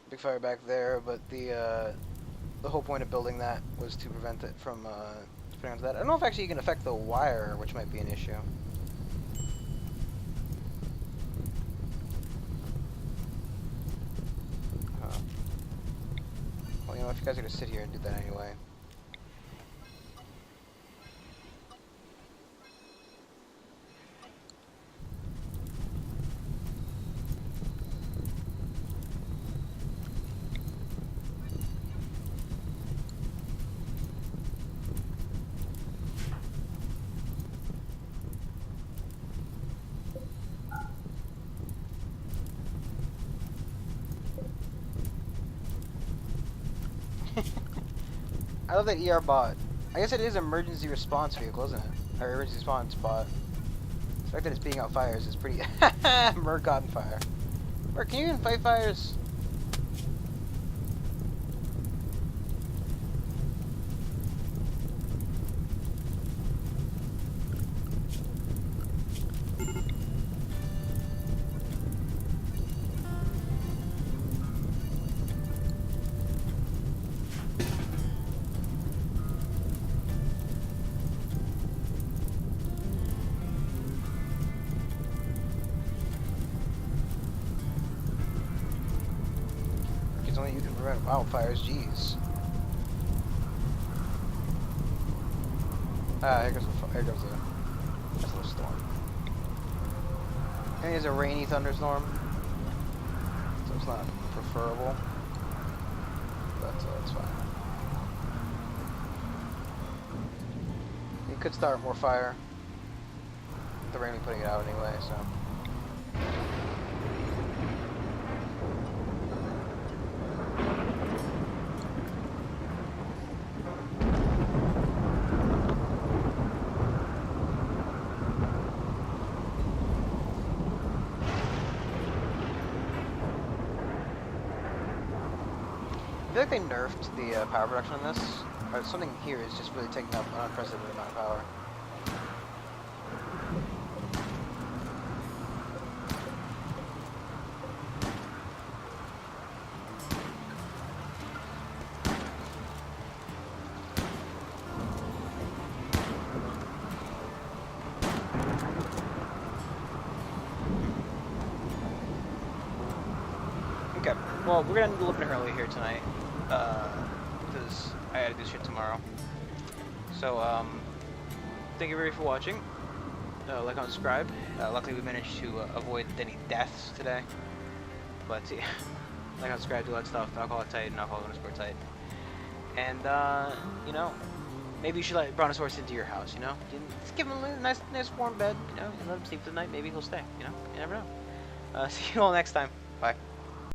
big fire back there, but the whole point of building that was to prevent it from spreading onto that. I don't know if actually you can affect the wire, which might be an issue. Well, you know, if you guys are gonna sit here and do that anyway. I love that ER bot. I guess it is emergency response vehicle, isn't it? Or emergency response bot. The fact that it's beating out fires is pretty. Merc on fire. Merc, can you even fight fires? Only you can prevent wildfires, jeez. Ah, here goes a nice little storm. And it's a rainy thunderstorm, so it's not preferable, but it's fine. You could start more fire. The rain will be putting it out anyway, so. I feel like they nerfed the power production on this. Or something here is just really taking up an unprecedented amount of power. Okay, well, we're gonna end a little bit early here tonight. Because I gotta do shit tomorrow. So, thank you very much for watching. Like and subscribe. Luckily we managed to avoid any deaths today. But yeah, like and subscribe, do all that stuff. Alcohol tight and alcohol_tight. And you know, maybe you should let Brontosaurus into your house, you know? Just give him a nice warm bed, you know, and let him sleep for the night, maybe he'll stay, you know? You never know. See you all next time. Bye.